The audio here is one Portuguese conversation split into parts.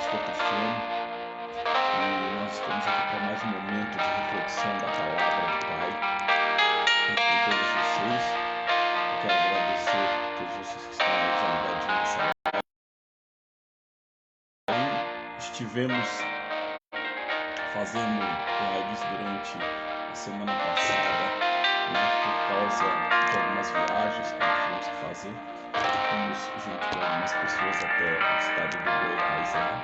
pastor Cristiano, e nós estamos aqui para mais um momento de reflexão da palavra do Pai junto com todos vocês. Eu quero agradecer a todos vocês que estão aí já ligadinhos nessa live. Estivemos fazendo lives durante a semana passada, por causa de algumas viagens que nós tivemos que fazer. Fomos junto com algumas pessoas até o estado do Goiás lá,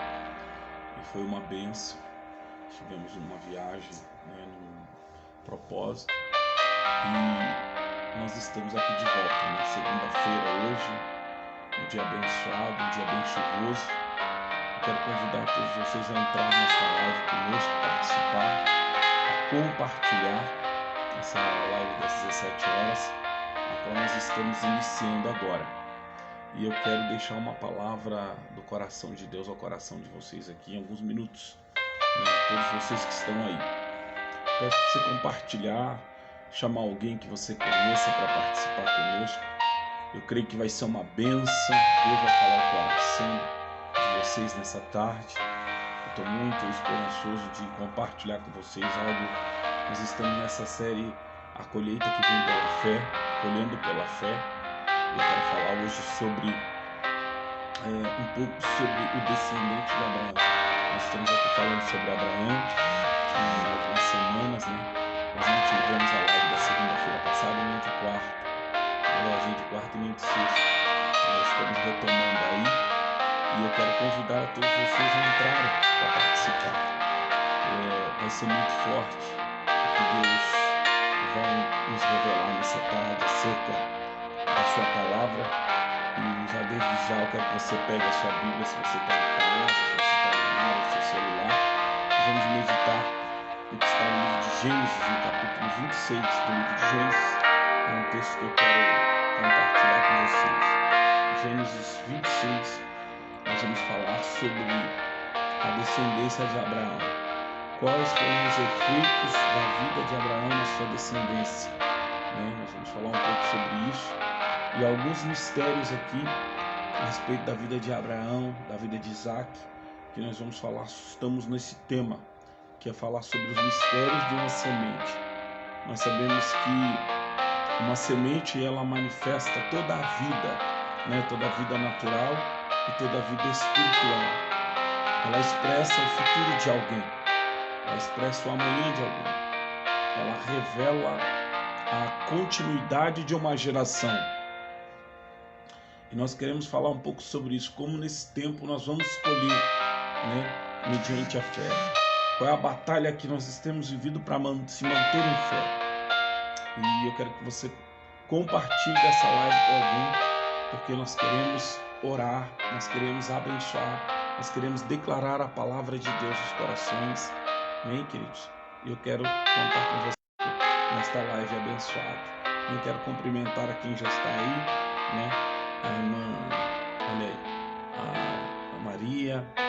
e foi uma bênção. Tivemos uma viagem, num propósito, e nós estamos aqui de volta na segunda-feira hoje, um dia abençoado, um dia bem chuvoso. Eu quero convidar todos vocês a entrar nessa live conosco, participar, a compartilhar essa live das 17 horas, a qual nós estamos iniciando agora. E eu quero deixar uma palavra do coração de Deus ao coração de vocês aqui em alguns minutos, todos vocês que estão aí. Peço para você compartilhar, chamar alguém que você conheça para participar conosco. Eu creio que vai ser uma bênção. Deus vai falar o coração de vocês nessa tarde. Eu estou muito esperançoso de compartilhar com vocês algo. Nós estamos nessa série A Colheita que Vem pela Fé, Colhendo pela Fé. Eu quero falar hoje sobre um pouco sobre o descendente de Abraão. Nós estamos aqui falando sobre Abraão em algumas semanas, Nós não tivemos a live da segunda-feira passada, nem de quarta. Aliás, nem de quarta e nem de sexta. Nós estamos retomando aí. E eu quero convidar a todos vocês a entrarem para participar. Vai ser muito forte o que Deus vai nos revelar nessa tarde acerca da sua palavra. E já desde já eu quero que você pegue a sua Bíblia, se você está em casa, se você está no ar, no seu celular. Vamos meditar no que está no livro de Gênesis, no capítulo 26 do livro de Gênesis. É um texto que eu quero compartilhar com vocês. Gênesis 26, nós vamos falar sobre a descendência de Abraão. Quais foram os efeitos da vida de Abraão na sua descendência? Nós vamos falar um pouco sobre isso. E alguns mistérios aqui a respeito da vida de Abraão, da vida de Isaac, que nós vamos falar. Estamos nesse tema, que é falar sobre os mistérios de uma semente. Nós sabemos que uma semente, ela manifesta toda a vida, toda a vida natural e toda a vida espiritual. Ela expressa o futuro de alguém, ela expressa o amanhã de alguém, ela revela a continuidade de uma geração. E nós queremos falar um pouco sobre isso, como nesse tempo nós vamos escolher, mediante a fé. Qual é a batalha que nós temos vivido para se manter em fé. E eu quero que você compartilhe essa live com alguém, porque nós queremos orar, nós queremos abençoar, nós queremos declarar a palavra de Deus nos corações. Amém, queridos? E eu quero contar com você nesta live abençoada. Eu quero cumprimentar a quem já está aí, a irmã, olha aí, a Maria, a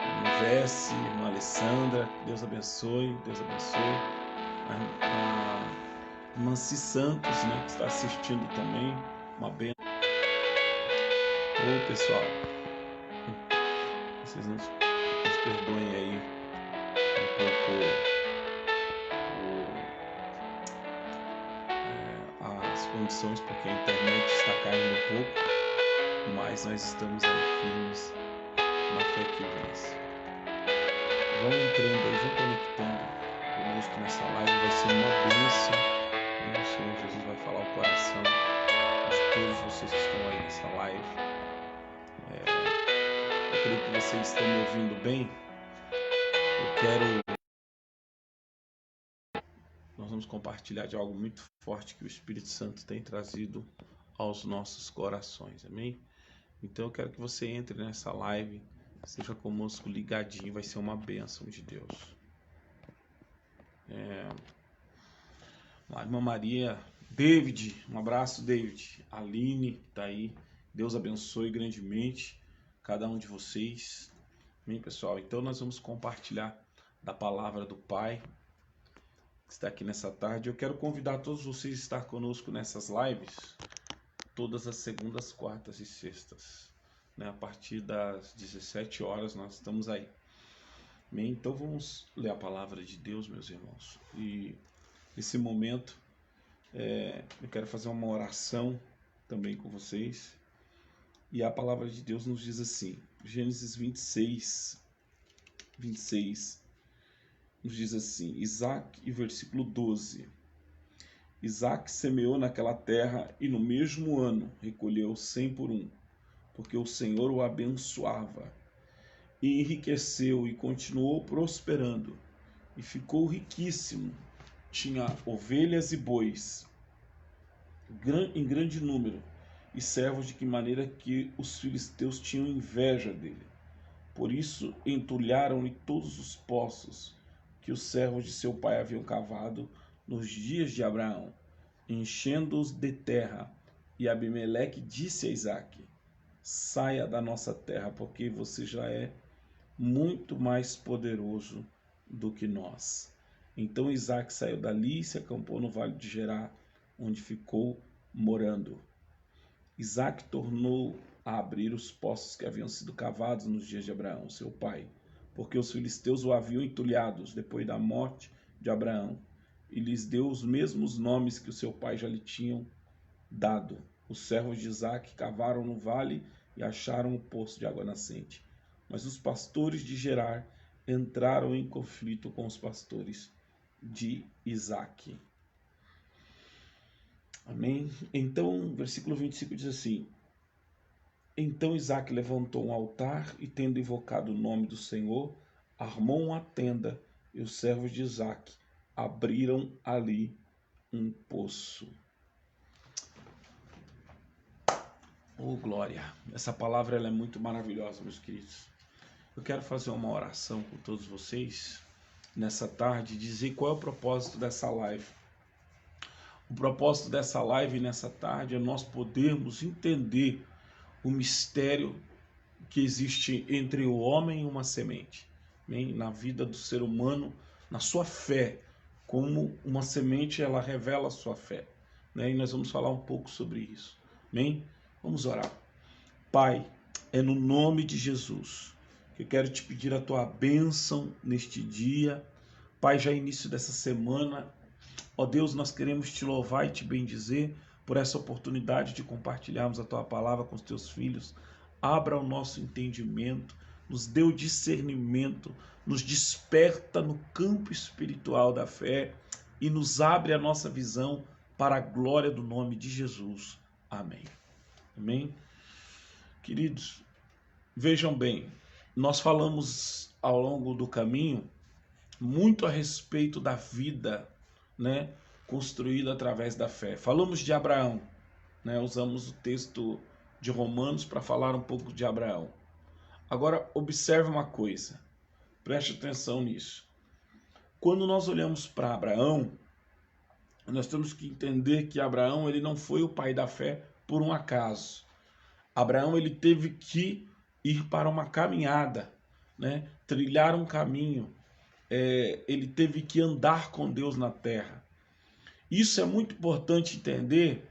irmã Vessi, a irmã Alessandra, Deus abençoe, Deus abençoe. A irmã Ci Santos, que está assistindo também, uma bênção. Ô pessoal, vocês nos perdoem aí um pouco as condições, porque a internet está caindo um pouco, mas nós estamos aí firmes na fé que vence. Vão entrando aí, vão conectando conosco nessa live, vai ser uma bênção. O Senhor Jesus vai falar o coração de todos vocês que estão aí nessa live. Eu creio que vocês estão me ouvindo bem. Nós vamos compartilhar de algo muito forte que o Espírito Santo tem trazido aos nossos corações, amém? Então eu quero que você entre nessa live, esteja conosco ligadinho, vai ser uma bênção de Deus. A irmã Maria, David, um abraço, David. Aline, que está aí, Deus abençoe grandemente cada um de vocês, amém, pessoal? Então nós vamos compartilhar da palavra do Pai, que está aqui nessa tarde. Eu quero convidar todos vocês a estar conosco nessas lives, todas as segundas, quartas e sextas. né? A partir das 17 horas nós estamos aí. Amém? Então vamos ler a palavra de Deus, meus irmãos. E nesse momento eu quero fazer uma oração também com vocês. E a palavra de Deus nos diz assim, Gênesis 26 nos diz assim, Isaac, e versículo 12. Isaac semeou naquela terra e no mesmo ano recolheu 100 por um, porque o Senhor o abençoava. E enriqueceu e continuou prosperando, e ficou riquíssimo. Tinha ovelhas e bois em grande número, e servos de que maneira que os filisteus tinham inveja dele. Por isso entulharam-lhe todos os poços que os servos de seu pai haviam cavado nos dias de Abraão, enchendo-os de terra. E Abimeleque disse a Isaque: saia da nossa terra, porque você já é muito mais poderoso do que nós. Então Isaque saiu dali e se acampou no vale de Gerar, onde ficou morando. Isaque tornou a abrir os poços que haviam sido cavados nos dias de Abraão, seu pai, porque os filisteus o haviam entulhados depois da morte de Abraão, e lhes deu os mesmos nomes que o seu pai já lhe tinham dado. Os servos de Isaque cavaram no vale e acharam o poço de água nascente. Mas os pastores de Gerar entraram em conflito com os pastores de Isaque. Amém? Então, versículo 25 diz assim: então Isaque levantou um altar e, tendo invocado o nome do Senhor, armou uma tenda, e os servos de Isaque abriram ali um poço. Oh, glória! Essa palavra ela é muito maravilhosa, meus queridos. Eu quero fazer uma oração com todos vocês nessa tarde e dizer qual é o propósito dessa live. O propósito dessa live nessa tarde é nós podermos entender o mistério que existe entre o homem e uma semente. Amém? Na vida do ser humano, na sua fé, como uma semente ela revela a sua fé, né? E nós vamos falar um pouco sobre isso. Amém? Vamos orar. Pai, é no nome de Jesus que eu quero te pedir a tua bênção neste dia. Pai, já início dessa semana, ó Deus, nós queremos te louvar e te bendizer por essa oportunidade de compartilharmos a tua palavra com os teus filhos. Abra o nosso entendimento, nos dê o discernimento, nos desperta no campo espiritual da fé e nos abre a nossa visão para a glória do nome de Jesus. Amém. Amém? Queridos, vejam bem, nós falamos ao longo do caminho muito a respeito da vida, né, construída através da fé. Falamos de Abraão, né, usamos o texto de Romanos para falar um pouco de Abraão. Agora, observe uma coisa, preste atenção nisso. Quando nós olhamos para Abraão, nós temos que entender que Abraão ele não foi o pai da fé por um acaso. Abraão ele teve que ir para uma caminhada, né, trilhar um caminho. Ele teve que andar com Deus na terra. Isso é muito importante entender,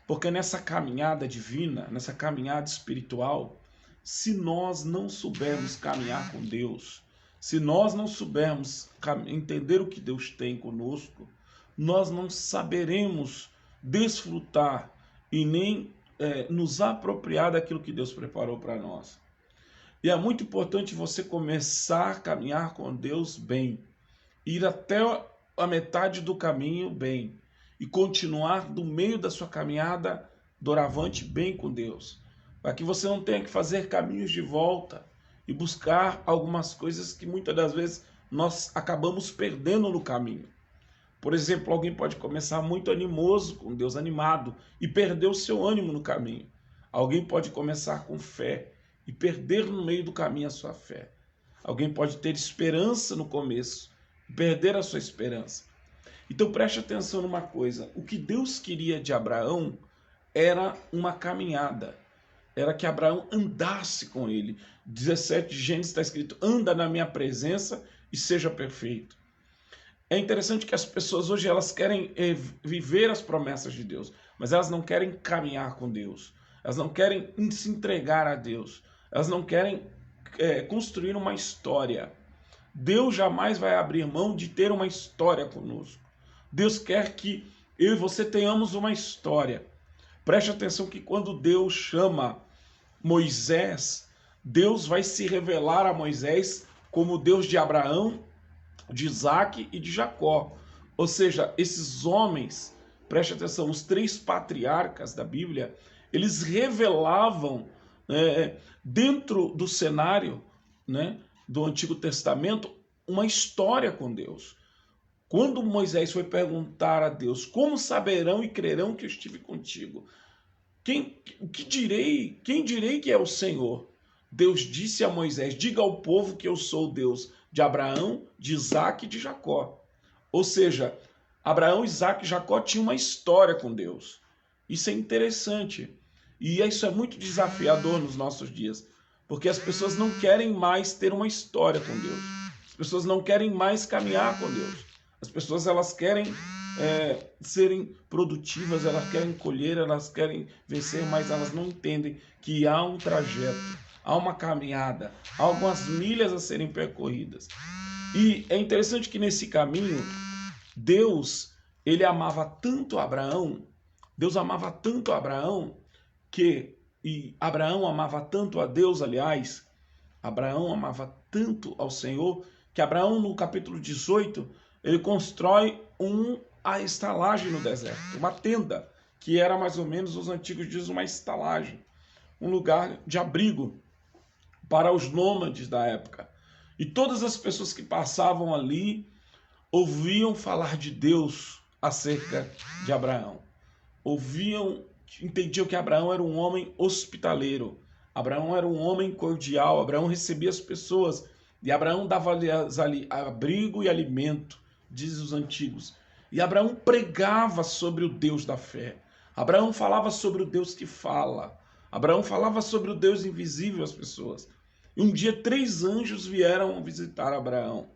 porque nessa caminhada divina, nessa caminhada espiritual, se nós não soubermos caminhar com Deus, se nós não soubermos entender o que Deus tem conosco, nós não saberemos desfrutar e nem nos apropriar daquilo que Deus preparou para nós. E é muito importante você começar a caminhar com Deus bem, ir até a metade do caminho bem e continuar do meio da sua caminhada doravante bem com Deus, para que você não tenha que fazer caminhos de volta e buscar algumas coisas que muitas das vezes nós acabamos perdendo no caminho. Por exemplo, alguém pode começar muito animoso com Deus, animado, e perder o seu ânimo no caminho. Alguém pode começar com fé e perder no meio do caminho a sua fé. Alguém pode ter esperança no começo e perder a sua esperança. Então preste atenção numa coisa, o que Deus queria de Abraão era uma caminhada, era que Abraão andasse com ele. 17 de Gênesis está escrito, anda na minha presença e seja perfeito. É interessante que as pessoas hoje elas querem viver as promessas de Deus, mas elas não querem caminhar com Deus. elas não querem se entregar a Deus, elas não querem construir uma história. Deus jamais vai abrir mão de ter uma história conosco. Deus quer que eu e você tenhamos uma história. Preste atenção que quando Deus chama Moisés, Deus vai se revelar a Moisés como Deus de Abraão, de Isaac e de Jacó. Ou seja, esses homens, preste atenção, os 3 patriarcas da Bíblia, eles revelavam dentro do cenário, né, do Antigo Testamento uma história com Deus. Quando Moisés foi perguntar a Deus, como saberão e crerão que eu estive contigo? Quem direi que é o Senhor? Deus disse a Moisés, diga ao povo que eu sou o Deus de Abraão, de Isaac e de Jacó. Ou seja, Abraão, Isaac e Jacó tinham uma história com Deus. Isso é interessante. E isso é muito desafiador nos nossos dias. Porque as pessoas não querem mais ter uma história com Deus. As pessoas não querem mais caminhar com Deus. As pessoas elas querem serem produtivas, elas querem colher, elas querem vencer, mas elas não entendem que há um trajeto, há uma caminhada, há algumas milhas a serem percorridas. E é interessante que nesse caminho, Deus, ele amava tanto Abraão, Deus amava tanto Abraão, e Abraão amava tanto a Deus, aliás, Abraão amava tanto ao Senhor, que Abraão, no capítulo 18, ele constrói a estalagem no deserto, uma tenda, que era mais ou menos, os antigos dizem, uma estalagem, um lugar de abrigo para os nômades da época. E todas as pessoas que passavam ali ouviam falar de Deus acerca de Abraão. Entendiam que Abraão era um homem hospitaleiro, Abraão era um homem cordial, Abraão recebia as pessoas e Abraão dava-lhes ali abrigo e alimento, diz os antigos. E Abraão pregava sobre o Deus da fé. Abraão falava sobre o Deus que fala. Abraão falava sobre o Deus invisível às pessoas. E um dia 3 anjos vieram visitar Abraão.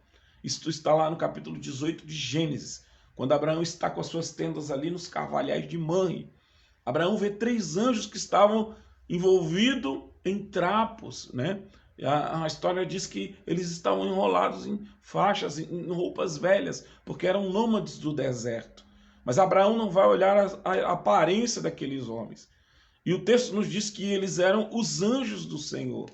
Isto está lá no capítulo 18 de Gênesis, quando Abraão está com as suas tendas ali nos carvalhais de Manre. Abraão vê 3 anjos que estavam envolvidos em trapos, né? A história diz que eles estavam enrolados em faixas, em roupas velhas, porque eram nômades do deserto. Mas Abraão não vai olhar a aparência daqueles homens. E o texto nos diz que eles eram os anjos do Senhor.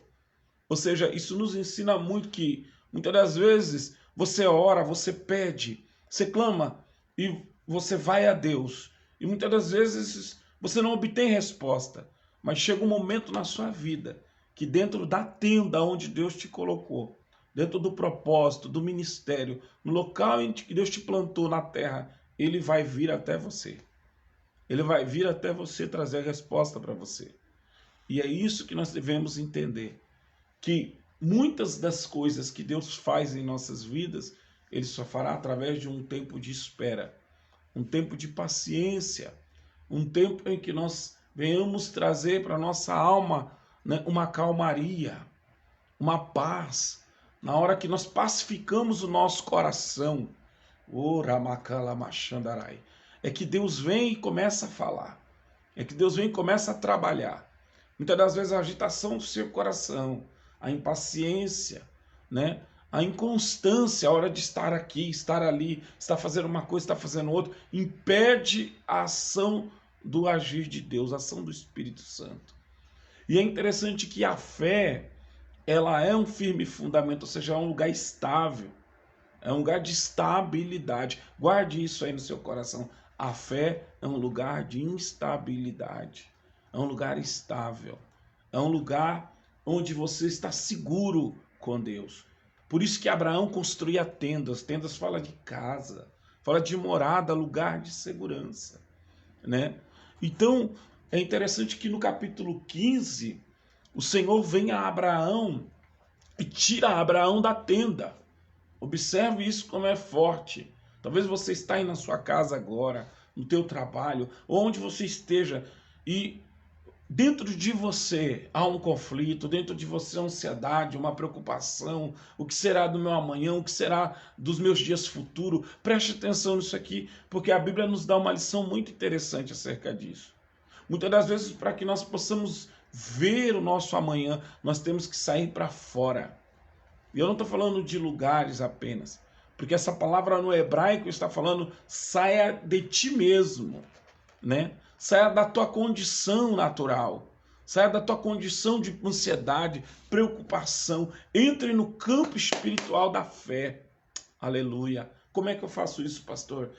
Ou seja, isso nos ensina muito que, muitas das vezes, você ora, você pede, você clama e você vai a Deus. E muitas das vezes você não obtém resposta. Mas chega um momento na sua vida que dentro da tenda onde Deus te colocou, dentro do propósito, do ministério, no local em que Deus te plantou na terra, Ele vai vir até você. Ele vai vir até você trazer a resposta para você. E é isso que nós devemos entender, que muitas das coisas que Deus faz em nossas vidas, Ele só fará através de um tempo de espera, um tempo de paciência, um tempo em que nós venhamos trazer para a nossa alma, né, uma calmaria, uma paz, na hora que nós pacificamos o nosso coração. É que Deus vem e começa a falar, é que Deus vem e começa a trabalhar. Muitas das vezes a agitação do seu coração, a impaciência, né, a inconstância, a hora de estar aqui, estar ali, estar fazendo uma coisa, estar fazendo outra, impede a ação do agir de Deus, a ação do Espírito Santo. E é interessante que a fé, ela é um firme fundamento, ou seja, é um lugar estável, é um lugar de estabilidade. Guarde isso aí no seu coração. A fé é um lugar de instabilidade, é um lugar estável, é um lugar onde você está seguro com Deus. Por isso que Abraão construía tendas. Tendas fala de casa, fala de morada, lugar de segurança, né? Então, é interessante que no capítulo 15, o Senhor vem a Abraão e tira Abraão da tenda. Observe isso como é forte. Talvez você está aí na sua casa agora, no teu trabalho, ou onde você esteja, e dentro de você há um conflito, dentro de você há ansiedade, uma preocupação. O que será do meu amanhã? O que será dos meus dias futuros? Preste atenção nisso aqui, porque a Bíblia nos dá uma lição muito interessante acerca disso. Muitas das vezes, para que nós possamos ver o nosso amanhã, nós temos que sair para fora. E eu não estou falando de lugares apenas, porque essa palavra no hebraico está falando saia de ti mesmo, né? Saia da tua condição natural, saia da tua condição de ansiedade, preocupação, entre no campo espiritual da fé. Aleluia. Como é que eu faço isso, pastor?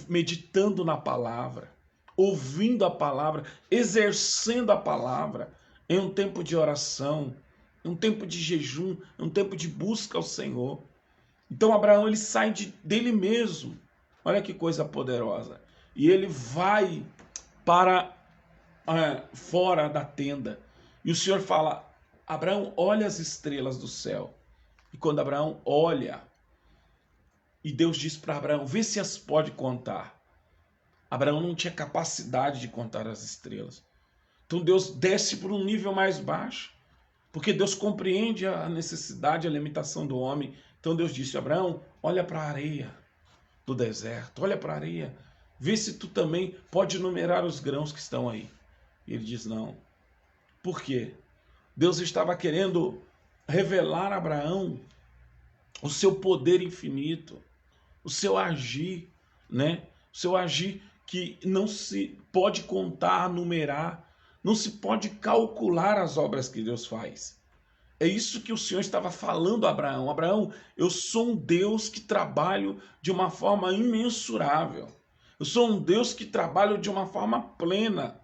Meditando na palavra, ouvindo a palavra, exercendo a palavra em um tempo de oração, um tempo de jejum, um tempo de busca ao Senhor. Então Abraão, ele sai dele mesmo. Olha que coisa poderosa. E ele vai para fora da tenda. E o Senhor fala, Abraão, olha as estrelas do céu. E quando Abraão olha, e Deus diz para Abraão, vê se as pode contar. Abraão não tinha capacidade de contar as estrelas. Então Deus desce para um nível mais baixo, porque Deus compreende a necessidade, a limitação do homem. Então Deus disse, Abraão, olha para a areia do deserto, olha para a areia, vê se tu também pode numerar os grãos que estão aí. E ele diz, não. Por quê? Deus estava querendo revelar a Abraão o seu poder infinito, o seu agir, né? O seu agir que não se pode contar, numerar, não se pode calcular as obras que Deus faz. É isso que o Senhor estava falando a Abraão. Abraão, eu sou um Deus que trabalho de uma forma imensurável. Eu sou um Deus que trabalho de uma forma plena,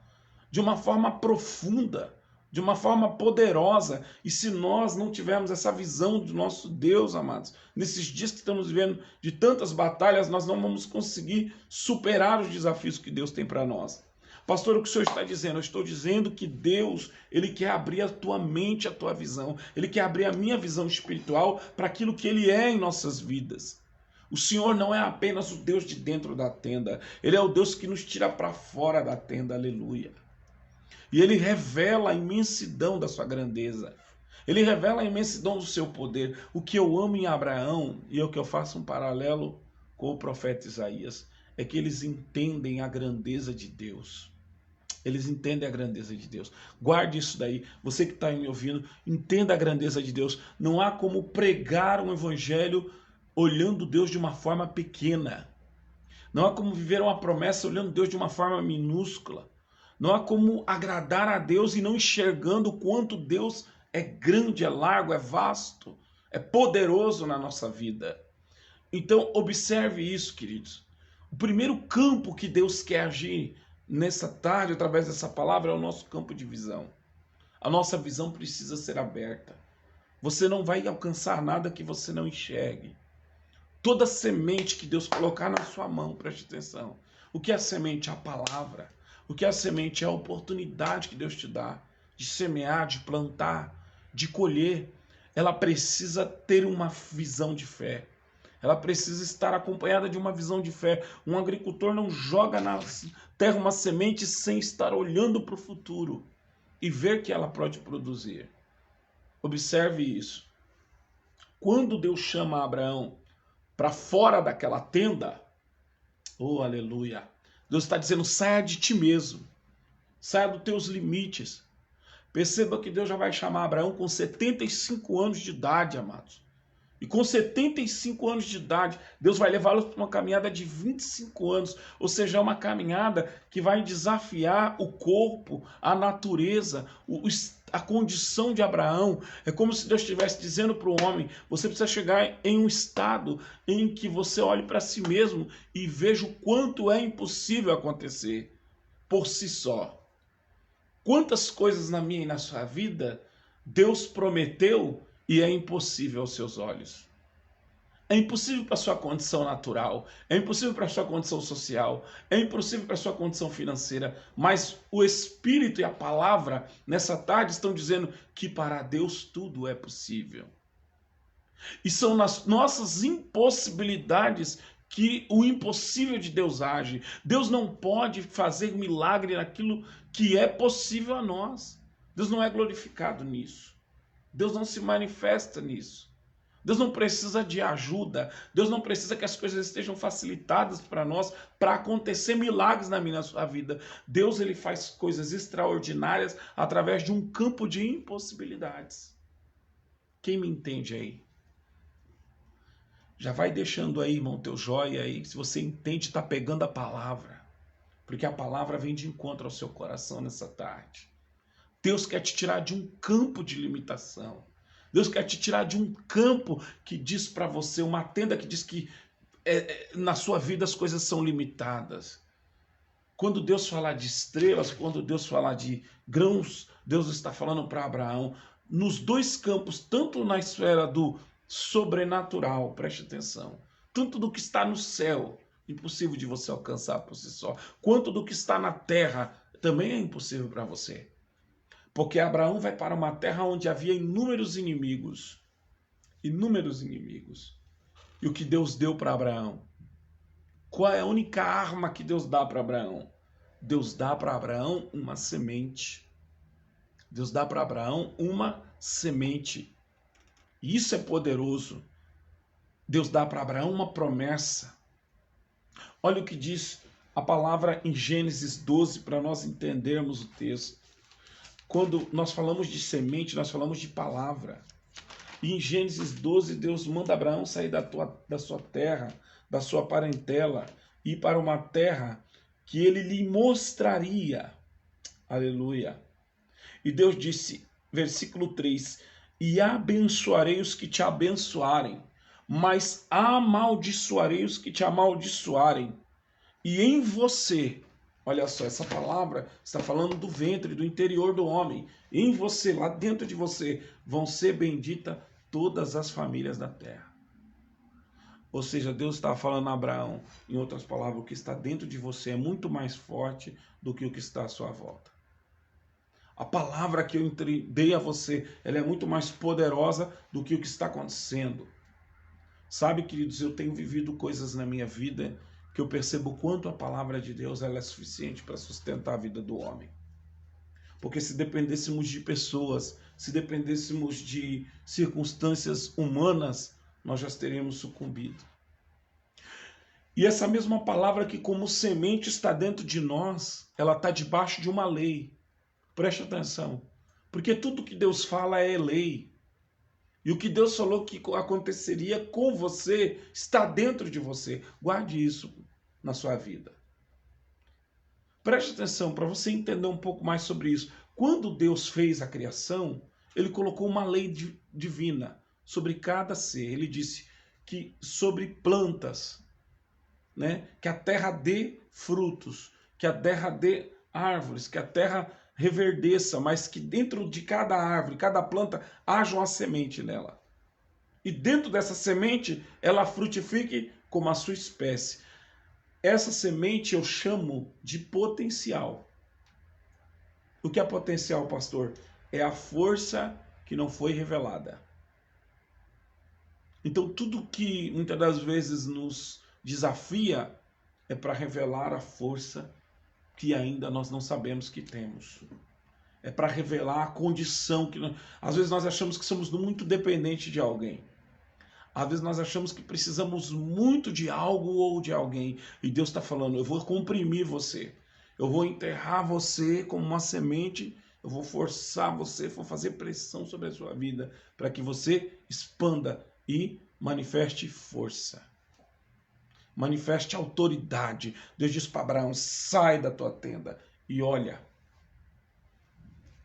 de uma forma profunda, de uma forma poderosa. E se nós não tivermos essa visão do nosso Deus, amados, nesses dias que estamos vivendo de tantas batalhas, nós não vamos conseguir superar os desafios que Deus tem para nós. Pastor, o que o senhor está dizendo? Eu estou dizendo que Deus, ele quer abrir a tua mente, a tua visão. Ele quer abrir a minha visão espiritual para aquilo que ele é em nossas vidas. O Senhor não é apenas o Deus de dentro da tenda. Ele é o Deus que nos tira para fora da tenda. Aleluia. E ele revela a imensidão da sua grandeza. Ele revela a imensidão do seu poder. O que eu amo em Abraão, e é o que eu faço um paralelo com o profeta Isaías, é que eles entendem a grandeza de Deus. Eles entendem a grandeza de Deus. Guarde isso daí. Você que está me ouvindo, entenda a grandeza de Deus. Não há como pregar um evangelho olhando Deus de uma forma pequena. Não há como viver uma promessa olhando Deus de uma forma minúscula. Não há como agradar a Deus e não enxergando o quanto Deus é grande, é largo, é vasto, é poderoso na nossa vida. Então, observe isso, queridos. O primeiro campo que Deus quer agir nessa tarde, através dessa palavra, é o nosso campo de visão. A nossa visão precisa ser aberta. Você não vai alcançar nada que você não enxergue. Toda semente que Deus colocar na sua mão, preste atenção. O que é a semente? A palavra. O que é a semente? É a oportunidade que Deus te dá de semear, de plantar, de colher. Ela precisa ter uma visão de fé. Ela precisa estar acompanhada de uma visão de fé. Um agricultor não joga na terra uma semente sem estar olhando para o futuro e ver que ela pode produzir. Observe isso. Quando Deus chama Abraão para fora daquela tenda, oh aleluia, Deus está dizendo, saia de ti mesmo, saia dos teus limites. Perceba que Deus já vai chamar Abraão com 75 anos de idade, amados. E com 75 anos de idade, Deus vai levá-los para uma caminhada de 25 anos. Ou seja, é uma caminhada que vai desafiar o corpo, a natureza, a condição de Abraão. É como se Deus estivesse dizendo para o homem, você precisa chegar em um estado em que você olhe para si mesmo e veja o quanto é impossível acontecer por si só. Quantas coisas na minha e na sua vida Deus prometeu e é impossível aos seus olhos. É impossível para a sua condição natural, é impossível para a sua condição social, é impossível para a sua condição financeira, mas o Espírito e a palavra nessa tarde estão dizendo que para Deus tudo é possível. E são nas nossas impossibilidades que o impossível de Deus age. Deus não pode fazer milagre naquilo que é possível a nós. Deus não é glorificado nisso. Deus não se manifesta nisso. Deus não precisa de ajuda. Deus não precisa que as coisas estejam facilitadas para nós, para acontecer milagres na minha e na sua vida. Deus, ele faz coisas extraordinárias através de um campo de impossibilidades. Quem me entende aí? Já vai deixando aí, irmão, teu joia aí. Se você entende, está pegando a palavra. Porque a palavra vem de encontro ao seu coração nessa tarde. Deus quer te tirar de um campo de limitação. Deus quer te tirar de um campo que diz para você, uma tenda que diz que na sua vida as coisas são limitadas. Quando Deus falar de estrelas, quando Deus falar de grãos, Deus está falando para Abraão, nos dois campos, tanto na esfera do sobrenatural, preste atenção, tanto do que está no céu, impossível de você alcançar por si só, quanto do que está na terra, também é impossível para você. Porque Abraão vai para uma terra onde havia inúmeros inimigos. Inúmeros inimigos. E o que Deus deu para Abraão? Qual é a única arma que Deus dá para Abraão? Deus dá para Abraão uma semente. Deus dá para Abraão uma semente. E isso é poderoso. Deus dá para Abraão uma promessa. Olha o que diz a palavra em Gênesis 12 para nós entendermos o texto. Quando nós falamos de semente, nós falamos de palavra. E em Gênesis 12, Deus manda Abraão sair da sua terra, da sua parentela, e ir para uma terra que ele lhe mostraria. Aleluia. E Deus disse, versículo 3, e abençoarei os que te abençoarem, mas amaldiçoarei os que te amaldiçoarem. E em você... Olha só, essa palavra está falando do ventre, do interior do homem. Em você, lá dentro de você, vão ser benditas todas as famílias da terra. Ou seja, Deus está falando a Abraão, em outras palavras, o que está dentro de você é muito mais forte do que o que está à sua volta. A palavra que eu dei a você, ela é muito mais poderosa do que o que está acontecendo. Sabe, queridos, eu tenho vivido coisas na minha vida que eu percebo quanto a palavra de Deus ela é suficiente para sustentar a vida do homem. Porque se dependêssemos de pessoas, se dependêssemos de circunstâncias humanas, nós já teríamos sucumbido. E essa mesma palavra que como semente está dentro de nós, ela está debaixo de uma lei. Preste atenção. Porque tudo que Deus fala é lei. E o que Deus falou que aconteceria com você está dentro de você. Guarde isso na sua vida. Preste atenção para você entender um pouco mais sobre isso. Quando Deus fez a criação, ele colocou uma lei divina sobre cada ser. Ele disse que sobre plantas, né, que a terra dê frutos, que a terra dê árvores, que a terra reverdeça, mas que dentro de cada árvore, cada planta, haja uma semente nela. E dentro dessa semente, ela frutifique como a sua espécie. Essa semente eu chamo de potencial. O que é potencial, pastor? É a força que não foi revelada. Então, tudo que muitas das vezes nos desafia é para revelar a força que ainda nós não sabemos que temos. É para revelar a condição que às vezes nós achamos que somos muito dependentes de alguém. Às vezes nós achamos que precisamos muito de algo ou de alguém. E Deus está falando, eu vou comprimir você. Eu vou enterrar você como uma semente. Eu vou forçar você, vou fazer pressão sobre a sua vida para que você expanda e manifeste força. Manifeste autoridade. Deus diz para Abraão, sai da tua tenda e olha.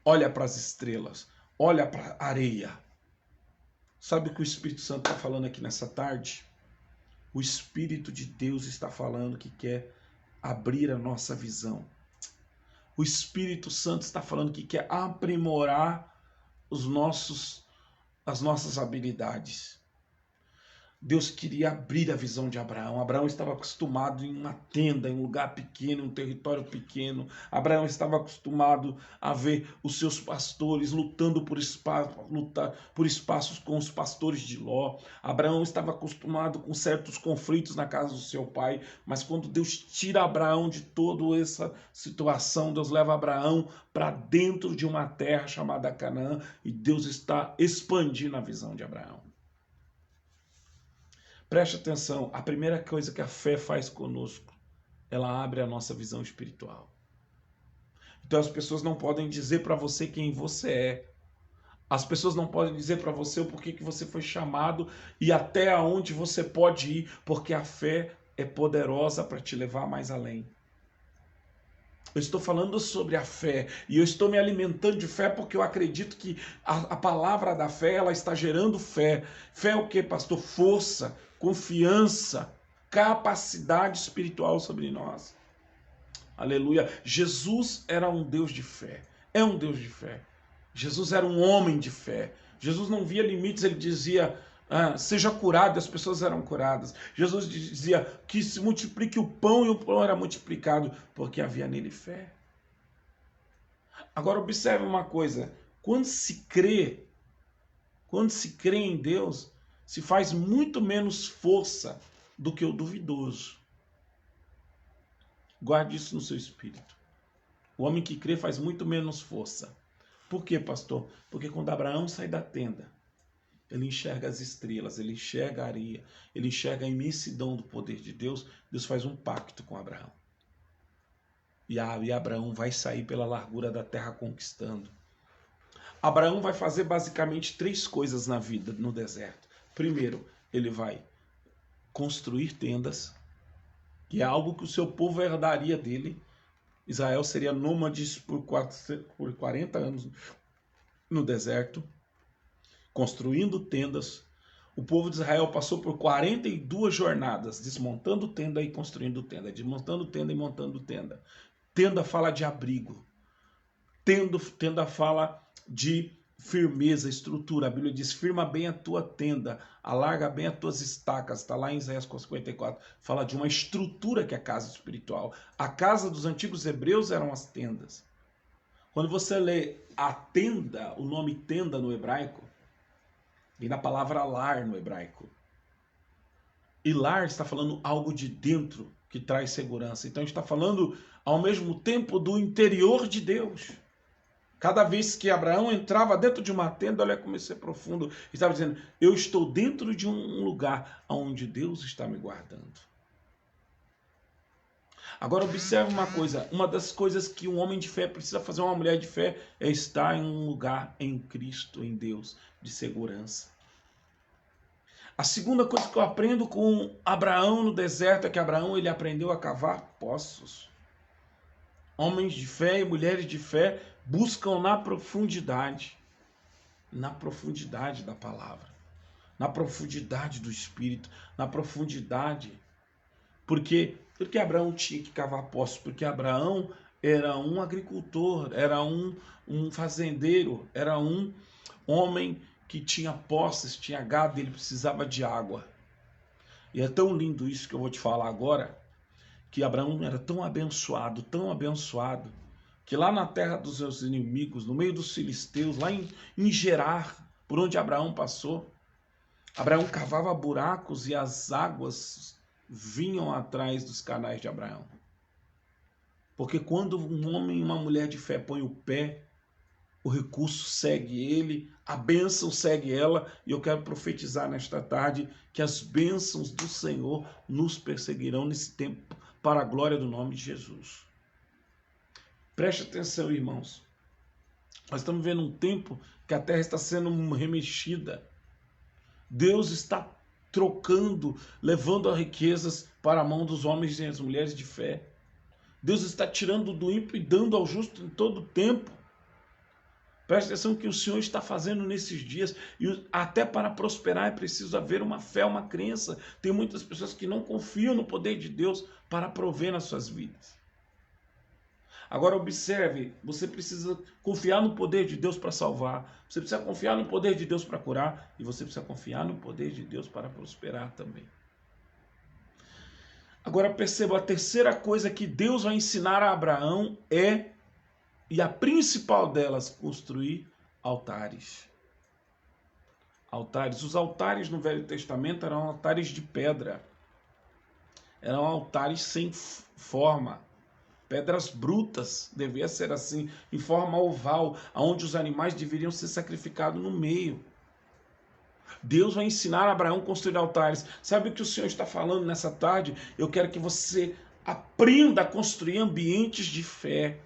Olha para as estrelas. Olha para a areia. Sabe o que o Espírito Santo está falando aqui nessa tarde? O Espírito de Deus está falando que quer abrir a nossa visão. O Espírito Santo está falando que quer aprimorar as nossas habilidades. Deus queria abrir a visão de Abraão. Abraão estava acostumado em uma tenda, em um lugar pequeno, em um território pequeno. Abraão estava acostumado a ver os seus pastores lutando por espaços com os pastores de Ló. Abraão estava acostumado com certos conflitos na casa do seu pai. Mas quando Deus tira Abraão de toda essa situação, Deus leva Abraão para dentro de uma terra chamada Canaã. E Deus está expandindo a visão de Abraão. Preste atenção, a primeira coisa que a fé faz conosco, ela abre a nossa visão espiritual. Então as pessoas não podem dizer para você quem você é. As pessoas não podem dizer para você o porquê que você foi chamado e até aonde você pode ir, porque a fé é poderosa para te levar mais além. Eu estou falando sobre a fé e eu estou me alimentando de fé porque eu acredito que a palavra da fé, ela está gerando fé. Fé é o que, pastor? Força, confiança, capacidade espiritual sobre nós. Aleluia. Jesus era um Deus de fé. É um Deus de fé. Jesus era um homem de fé. Jesus não via limites, ele dizia, seja curado, e as pessoas eram curadas. Jesus dizia que se multiplique o pão e o pão era multiplicado, porque havia nele fé. Agora observe uma coisa, quando se crê em Deus, se faz muito menos força do que o duvidoso. Guarde isso no seu espírito. O homem que crê faz muito menos força. Por quê, pastor? Porque quando Abraão sai da tenda, ele enxerga as estrelas, ele enxerga a areia, ele enxerga a imensidão do poder de Deus. Deus faz um pacto com Abraão. E Abraão vai sair pela largura da terra conquistando. Abraão vai fazer basicamente 3 coisas na vida, no deserto. Primeiro, ele vai construir tendas, que é algo que o seu povo herdaria dele. Israel seria nômade por 40 anos no deserto, construindo tendas. O povo de Israel passou por 42 jornadas, desmontando tenda e construindo tenda, desmontando tenda e montando tenda. Tenda fala de abrigo. Tenda fala de firmeza, estrutura. A Bíblia diz, firma bem a tua tenda, alarga bem as tuas estacas. Está lá em Isaías 54. Fala de uma estrutura que é a casa espiritual. A casa dos antigos hebreus eram as tendas. Quando você lê a tenda, o nome tenda no hebraico, vem da palavra lar no hebraico. E lar está falando algo de dentro que traz segurança. Então está falando ao mesmo tempo do interior de Deus. Cada vez que Abraão entrava dentro de uma tenda, olha como isso é profundo. Estava dizendo, eu estou dentro de um lugar onde Deus está me guardando. Agora observe uma coisa, uma das coisas que um homem de fé precisa fazer, uma mulher de fé, é estar em um lugar em Cristo, em Deus, de segurança. A segunda coisa que eu aprendo com Abraão no deserto é que Abraão ele aprendeu a cavar poços. Homens de fé e mulheres de fé buscam na profundidade da palavra, na profundidade do Espírito, na profundidade. Por quê? Porque Abraão tinha que cavar poços, porque Abraão era um agricultor, era um fazendeiro, era um homem que tinha posses, tinha gado, ele precisava de água. E é tão lindo isso que eu vou te falar agora, que Abraão era tão abençoado, que lá na terra dos seus inimigos, no meio dos filisteus, lá em Gerar, por onde Abraão passou, Abraão cavava buracos e as águas vinham atrás dos canais de Abraão. Porque quando um homem e uma mulher de fé põem o pé, o recurso segue ele, a bênção segue ela, e eu quero profetizar nesta tarde que as bênçãos do Senhor nos perseguirão nesse tempo, para a glória do nome de Jesus. Preste atenção, irmãos. Nós estamos vendo um tempo que a terra está sendo remexida. Deus está trocando, levando as riquezas para a mão dos homens e das mulheres de fé. Deus está tirando do ímpio e dando ao justo em todo o tempo. Preste atenção que o Senhor está fazendo nesses dias. E até para prosperar é preciso haver uma fé, uma crença. Tem muitas pessoas que não confiam no poder de Deus para prover nas suas vidas. Agora observe, você precisa confiar no poder de Deus para salvar. Você precisa confiar no poder de Deus para curar. E você precisa confiar no poder de Deus para prosperar também. Agora perceba, a terceira coisa que Deus vai ensinar a Abraão é, e a principal delas, construir altares. Altares. Os altares no Velho Testamento eram altares de pedra. Eram altares sem forma. Pedras brutas, devia ser assim, em forma oval, onde os animais deveriam ser sacrificados no meio. Deus vai ensinar a Abraão a construir altares. Sabe o que o Senhor está falando nessa tarde? Eu quero que você aprenda a construir ambientes de fé,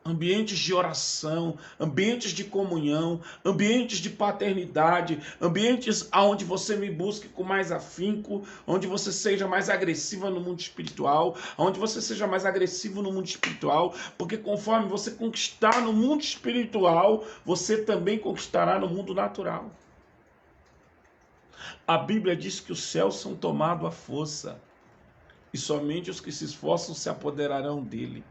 ambientes de oração, ambientes de comunhão, ambientes de paternidade, ambientes onde você me busque com mais afinco, onde você seja mais agressiva no mundo espiritual, onde você seja mais agressivo no mundo espiritual, porque conforme você conquistar no mundo espiritual, você também conquistará no mundo natural. A Bíblia diz que os céus são tomados à força, e somente os que se esforçam se apoderarão dele.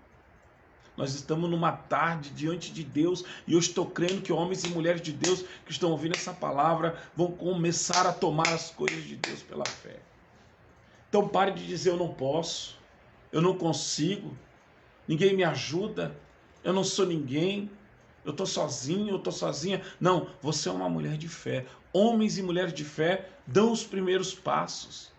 Nós estamos numa tarde diante de Deus e eu estou crendo que homens e mulheres de Deus que estão ouvindo essa palavra vão começar a tomar as coisas de Deus pela fé. Então pare de dizer eu não posso, eu não consigo, ninguém me ajuda, eu não sou ninguém, eu estou sozinho, eu estou sozinha. Não, você é uma mulher de fé. Homens e mulheres de fé dão os primeiros passos.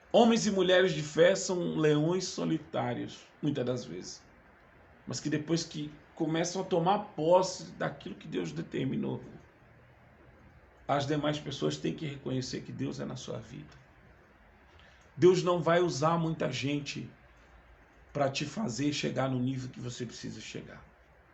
Homens e mulheres de fé são leões solitários, muitas das vezes. Mas que depois que começam a tomar posse daquilo que Deus determinou, as demais pessoas têm que reconhecer que Deus é na sua vida. Deus não vai usar muita gente para te fazer chegar no nível que você precisa chegar.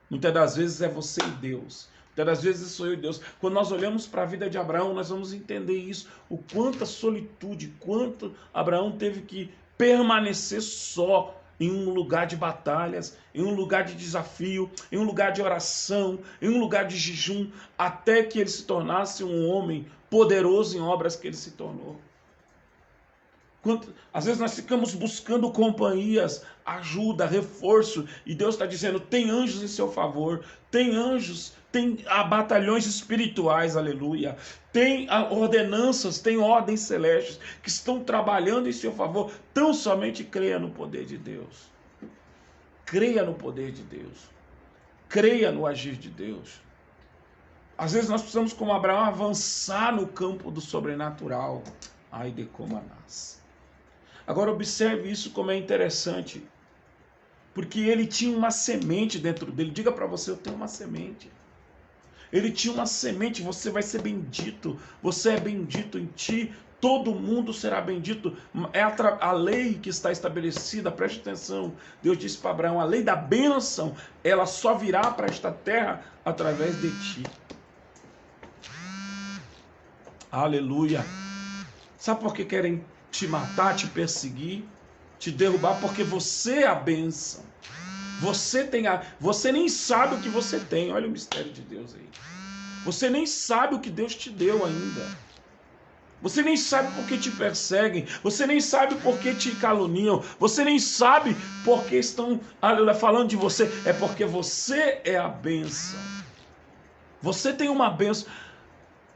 Muitas das vezes é você e Deus. Muitas das vezes sou eu e Deus. Quando nós olhamos para a vida de Abraão, nós vamos entender isso. O quanto a solitude, quanto Abraão teve que permanecer só em um lugar de batalhas, em um lugar de desafio, em um lugar de oração, em um lugar de jejum, até que ele se tornasse um homem poderoso em obras que ele se tornou. Às vezes nós ficamos buscando companhias, ajuda, reforço, e Deus está dizendo, tem anjos em seu favor, tem anjos, tem batalhões espirituais, aleluia, tem ordenanças, tem ordens celestes que estão trabalhando em seu favor. Tão somente creia no poder de Deus. Creia no poder de Deus. Creia no agir de Deus. Às vezes nós precisamos, como Abraão, avançar no campo do sobrenatural. Ai de comanás. Agora observe isso como é interessante. Porque ele tinha uma semente dentro dele. Diga para você, eu tenho uma semente. Ele tinha uma semente, você vai ser bendito. Você é bendito em ti. Todo mundo será bendito. É a lei que está estabelecida, preste atenção. Deus disse para Abraão, a lei da bênção, ela só virá para esta terra através de ti. Aleluia. Sabe por que querem te matar, te perseguir, te derrubar? Porque você é a bênção. Você nem sabe o que você tem. Olha o mistério de Deus aí. Você nem sabe o que Deus te deu ainda. Você nem sabe por que te perseguem. Você nem sabe por que te caluniam. Você nem sabe por que estão falando de você. É porque você é a bênção. Você tem uma bênção.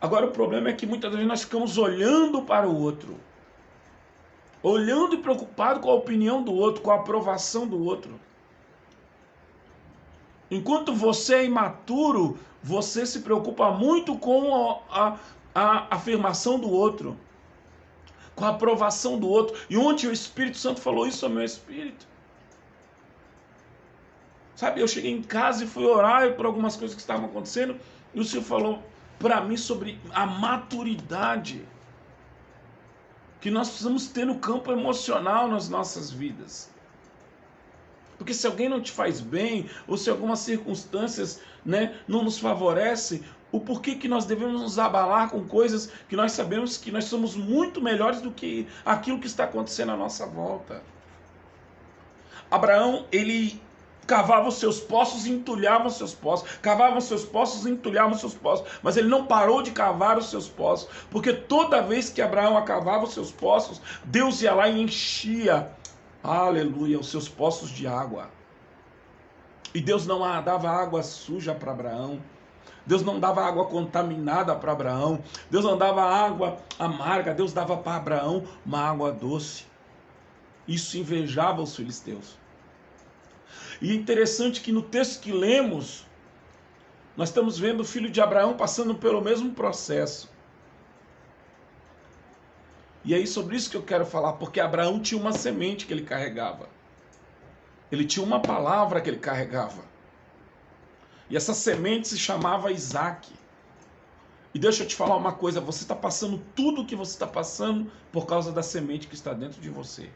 Agora o problema é que muitas vezes nós ficamos olhando para o outro. Olhando e preocupado com a opinião do outro, com a aprovação do outro. Enquanto você é imaturo, você se preocupa muito com a afirmação do outro, com a aprovação do outro. E ontem o Espírito Santo falou isso ao meu espírito. Sabe, eu cheguei em casa e fui orar por algumas coisas que estavam acontecendo, e o Senhor falou para mim sobre a maturidade que nós precisamos ter no campo emocional nas nossas vidas. Porque se alguém não te faz bem, ou se algumas circunstâncias, não nos favorece, o porquê que nós devemos nos abalar com coisas que nós sabemos que nós somos muito melhores do que aquilo que está acontecendo à nossa volta. Abraão, ele cavava os seus poços e entulhava os seus poços. Cavava os seus poços e entulhava os seus poços. Mas ele não parou de cavar os seus poços. Porque toda vez que Abraão cavava os seus poços, Deus ia lá e enchia, aleluia, os seus poços de água. E Deus não dava água suja para Abraão. Deus não dava água contaminada para Abraão. Deus não dava água amarga. Deus dava para Abraão uma água doce. Isso invejava os filisteus. E é interessante que no texto que lemos, nós estamos vendo o filho de Abraão passando pelo mesmo processo. E é sobre isso que eu quero falar, porque Abraão tinha uma semente que ele carregava. Ele tinha uma palavra que ele carregava. E essa semente se chamava Isaac. E deixa eu te falar uma coisa, você está passando tudo o que você está passando por causa da semente que está dentro de você.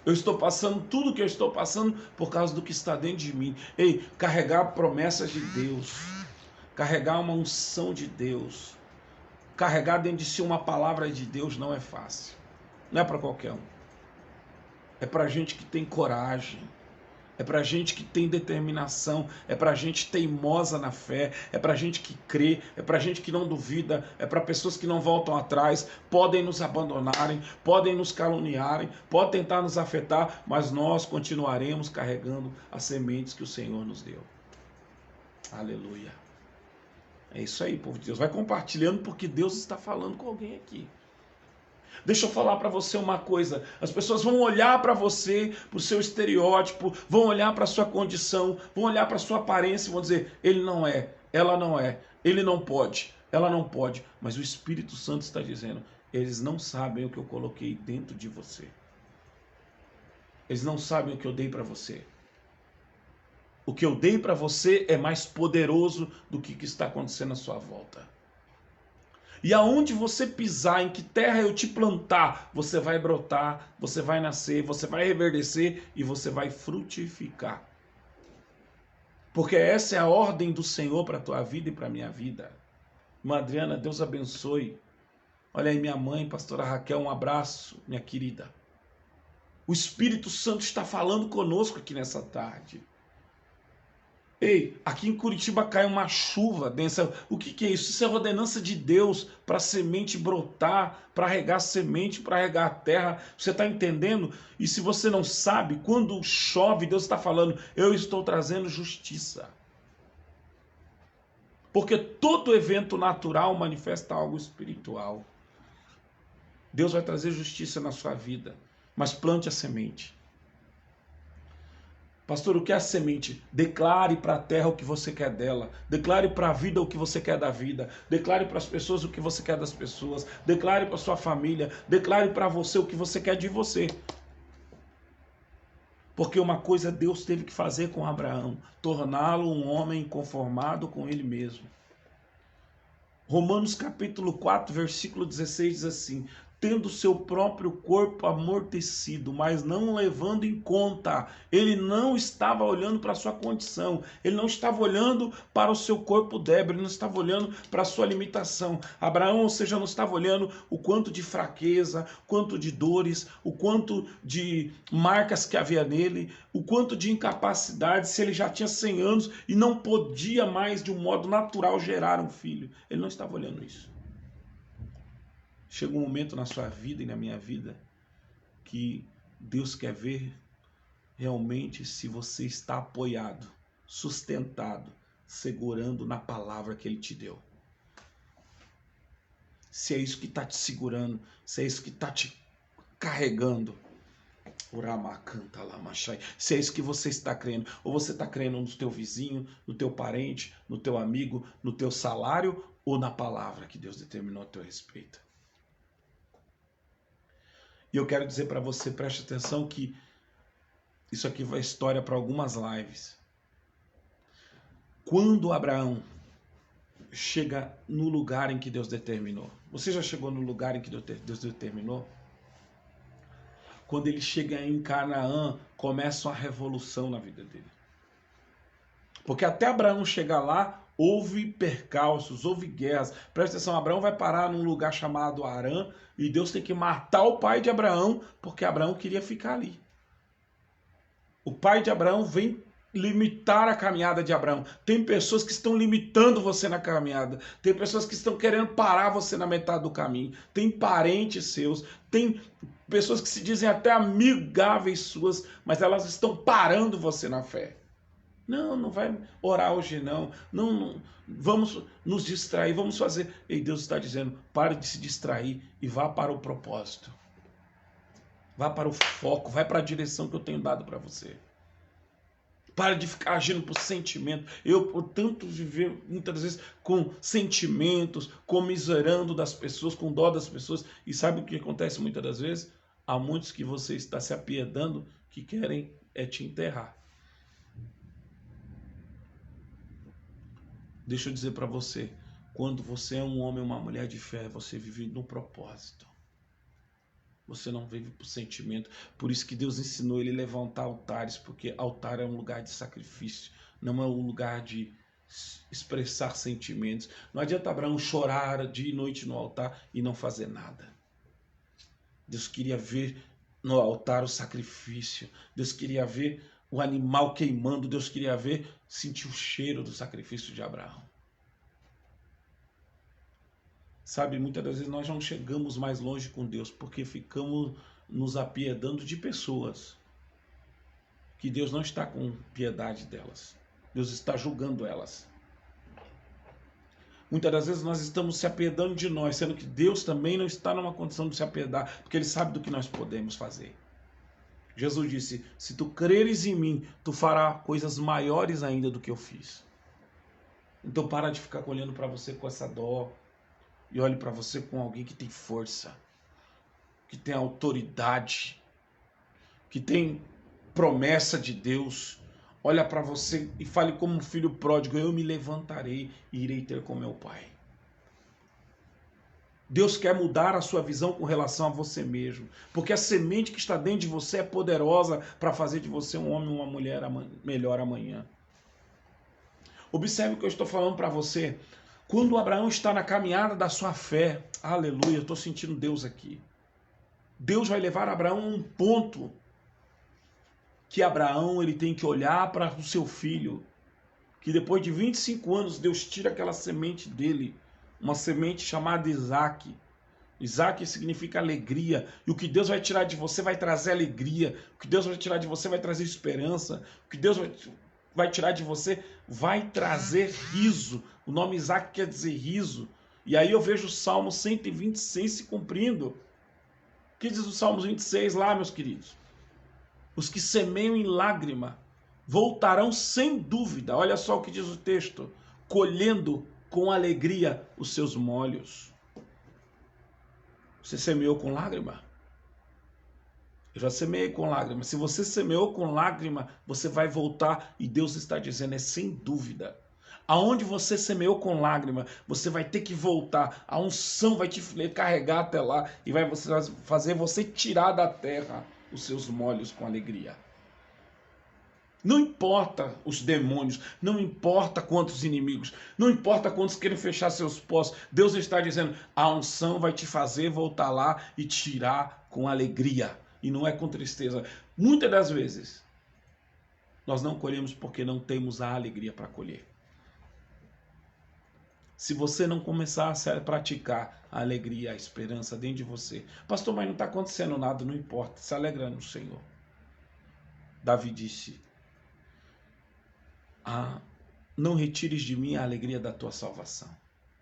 Eu estou passando tudo o que eu estou passando por causa do que está dentro de mim. Ei, carregar promessas de Deus, carregar uma unção de Deus, carregar dentro de si uma palavra de Deus não é fácil. Não é para qualquer um. É para gente que tem coragem. É para gente que tem determinação, é para gente teimosa na fé, é para gente que crê, é para gente que não duvida, é para pessoas que não voltam atrás, podem nos abandonarem, podem nos caluniarem, podem tentar nos afetar, mas nós continuaremos carregando as sementes que o Senhor nos deu. Aleluia. É isso aí, povo de Deus. Vai compartilhando porque Deus está falando com alguém aqui. Deixa eu falar para você uma coisa, as pessoas vão olhar para você, para o seu estereótipo, vão olhar para a sua condição, vão olhar para a sua aparência e vão dizer, ele não é, ela não é, ele não pode, ela não pode, mas o Espírito Santo está dizendo, eles não sabem o que eu coloquei dentro de você, eles não sabem o que eu dei para você. O que eu dei para você é mais poderoso do que está acontecendo à sua volta. E aonde você pisar, em que terra eu te plantar, você vai brotar, você vai nascer, você vai reverdecer e você vai frutificar. Porque essa é a ordem do Senhor para a tua vida e para a minha vida. Irmã Adriana, Deus abençoe. Olha aí minha mãe, pastora Raquel, um abraço, minha querida. O Espírito Santo está falando conosco aqui nessa tarde. Ei, aqui em Curitiba cai uma chuva densa. O que é isso? Isso é ordenança de Deus para a semente brotar, para regar a semente, para regar a terra. Você está entendendo? E se você não sabe, quando chove, Deus está falando, eu estou trazendo justiça. Porque todo evento natural manifesta algo espiritual. Deus vai trazer justiça na sua vida, mas plante a semente. Pastor, o que é a semente? Declare para a terra o que você quer dela. Declare para a vida o que você quer da vida. Declare para as pessoas o que você quer das pessoas. Declare para a sua família. Declare para você o que você quer de você. Porque uma coisa Deus teve que fazer com Abraão. Torná-lo um homem conformado com ele mesmo. Romanos capítulo 4, versículo 16 diz assim, tendo seu próprio corpo amortecido, mas não levando em conta, ele não estava olhando para a sua condição, ele não estava olhando para o seu corpo débil, ele não estava olhando para a sua limitação. Abraão, ou seja, não estava olhando o quanto de fraqueza, o quanto de dores, o quanto de marcas que havia nele, o quanto de incapacidade, se ele já tinha 100 anos e não podia mais de um modo natural gerar um filho. Ele não estava olhando isso. Chega um momento na sua vida e na minha vida que Deus quer ver realmente se você está apoiado, sustentado, segurando na palavra que Ele te deu. Se é isso que está te segurando, se é isso que está te carregando. Se é isso que você está crendo, ou você está crendo no teu vizinho, no teu parente, no teu amigo, no teu salário, ou na palavra que Deus determinou a teu respeito. E eu quero dizer para você, preste atenção que isso aqui vai história para algumas lives. Quando Abraão chega no lugar em que Deus determinou. Você já chegou no lugar em que Deus determinou? Quando ele chega em Canaã, começa uma revolução na vida dele. Porque até Abraão chegar lá, houve percalços, houve guerras. Presta atenção, Abraão vai parar num lugar chamado Harã e Deus tem que matar o pai de Abraão, porque Abraão queria ficar ali. O pai de Abraão vem limitar a caminhada de Abraão. Tem pessoas que estão limitando você na caminhada. Tem pessoas que estão querendo parar você na metade do caminho. Tem parentes seus, tem pessoas que se dizem até amigáveis suas, mas elas estão parando você na fé. Não vai orar hoje não. Não, vamos nos distrair, vamos fazer. E Deus está dizendo, pare de se distrair e vá para o propósito. Vá para o foco, vai para a direção que eu tenho dado para você. Pare de ficar agindo por sentimento. Eu, por tanto, viver muitas vezes com sentimentos, comiserando das pessoas, com dó das pessoas. E sabe o que acontece muitas das vezes? Há muitos que você está se apiedando que querem te enterrar. Deixa eu dizer para você, Quando você é um homem ou uma mulher de fé, você vive no propósito. Você não vive por sentimento. Por isso que Deus ensinou ele a levantar altares, porque altar é um lugar de sacrifício, não é um lugar de expressar sentimentos. Não adianta Abraão chorar dia e noite no altar e não fazer nada. Deus queria ver no altar o sacrifício. Deus queria ver o animal queimando. Deus queria sentir o cheiro do sacrifício de Abraão. Sabe, muitas das vezes nós não chegamos mais longe com Deus porque ficamos nos apiedando de pessoas que Deus não está com piedade delas. Deus está julgando elas. Muitas das vezes nós estamos se apiedando de nós, sendo que Deus também não está numa condição de se apiedar, porque Ele sabe do que nós podemos fazer. Jesus disse, se tu creres em mim, tu farás coisas maiores ainda do que eu fiz. Então para de ficar olhando para você com essa dó, e olhe para você com alguém que tem força, que tem autoridade, que tem promessa de Deus. Olha para você e fale como um filho pródigo, eu me levantarei e irei ter com meu pai. Deus quer mudar a sua visão com relação a você mesmo, porque a semente que está dentro de você é poderosa para fazer de você um homem ou uma mulher melhor amanhã. Observe o que eu estou falando para você. Quando Abraão está na caminhada da sua fé, aleluia, eu estou sentindo Deus aqui. Deus vai levar Abraão a um ponto que Abraão ele tem que olhar para o seu filho, que depois de 25 anos Deus tira aquela semente dele, uma semente chamada Isaac. Isaac significa alegria, e o que Deus vai tirar de você vai trazer alegria, o que Deus vai tirar de você vai trazer esperança, o que Deus vai tirar de você vai trazer riso. O nome Isaac quer dizer riso. E aí eu vejo o Salmo 126 se cumprindo. O que diz o Salmo 26 lá, meus queridos? Os que semeiam em lágrima voltarão sem dúvida. Olha só o que diz o texto. Colhendo com alegria os seus molhos. Você semeou com lágrima? Eu já semeei com lágrima. Se você semeou com lágrima, você vai voltar. E Deus está dizendo, é sem dúvida. Aonde você semeou com lágrima, você vai ter que voltar. A unção vai te carregar até lá e vai fazer você tirar da terra os seus molhos com alegria. Não importa os demônios, não importa quantos inimigos, não importa quantos querem fechar seus poços. Deus está dizendo, a unção vai te fazer voltar lá e tirar com alegria. E não é com tristeza. Muitas das vezes, nós não colhemos porque não temos a alegria para colher. Se você não começar a praticar a alegria, a esperança dentro de você, pastor, mas não está acontecendo nada, não importa, se alegra no Senhor. Davi disse, não retires de mim a alegria da tua salvação.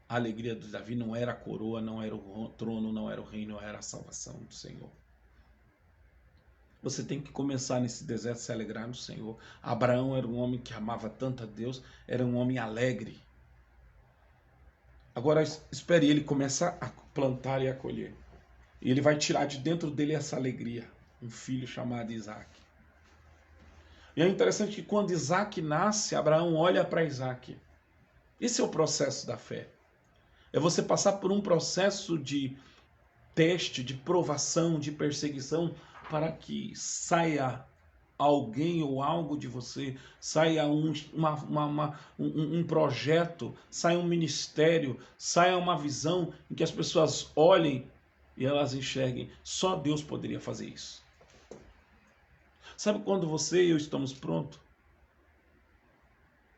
A alegria de Davi não era a coroa, não era o trono, não era o reino, era a salvação do Senhor. Você tem que começar nesse deserto a se alegrar no Senhor. Abraão era um homem que amava tanto a Deus, era um homem alegre. Agora espere ele começar a plantar e a colher. E ele vai tirar de dentro dele essa alegria. Um filho chamado Isaac. E é interessante que quando Isaac nasce, Abraão olha para Isaac. Esse é o processo da fé. É você passar por um processo de teste, de provação, de perseguição, para que saia alguém ou algo de você, saia um projeto, saia um ministério, saia uma visão em que as pessoas olhem e elas enxerguem. Só Deus poderia fazer isso. Sabe quando você e eu estamos prontos?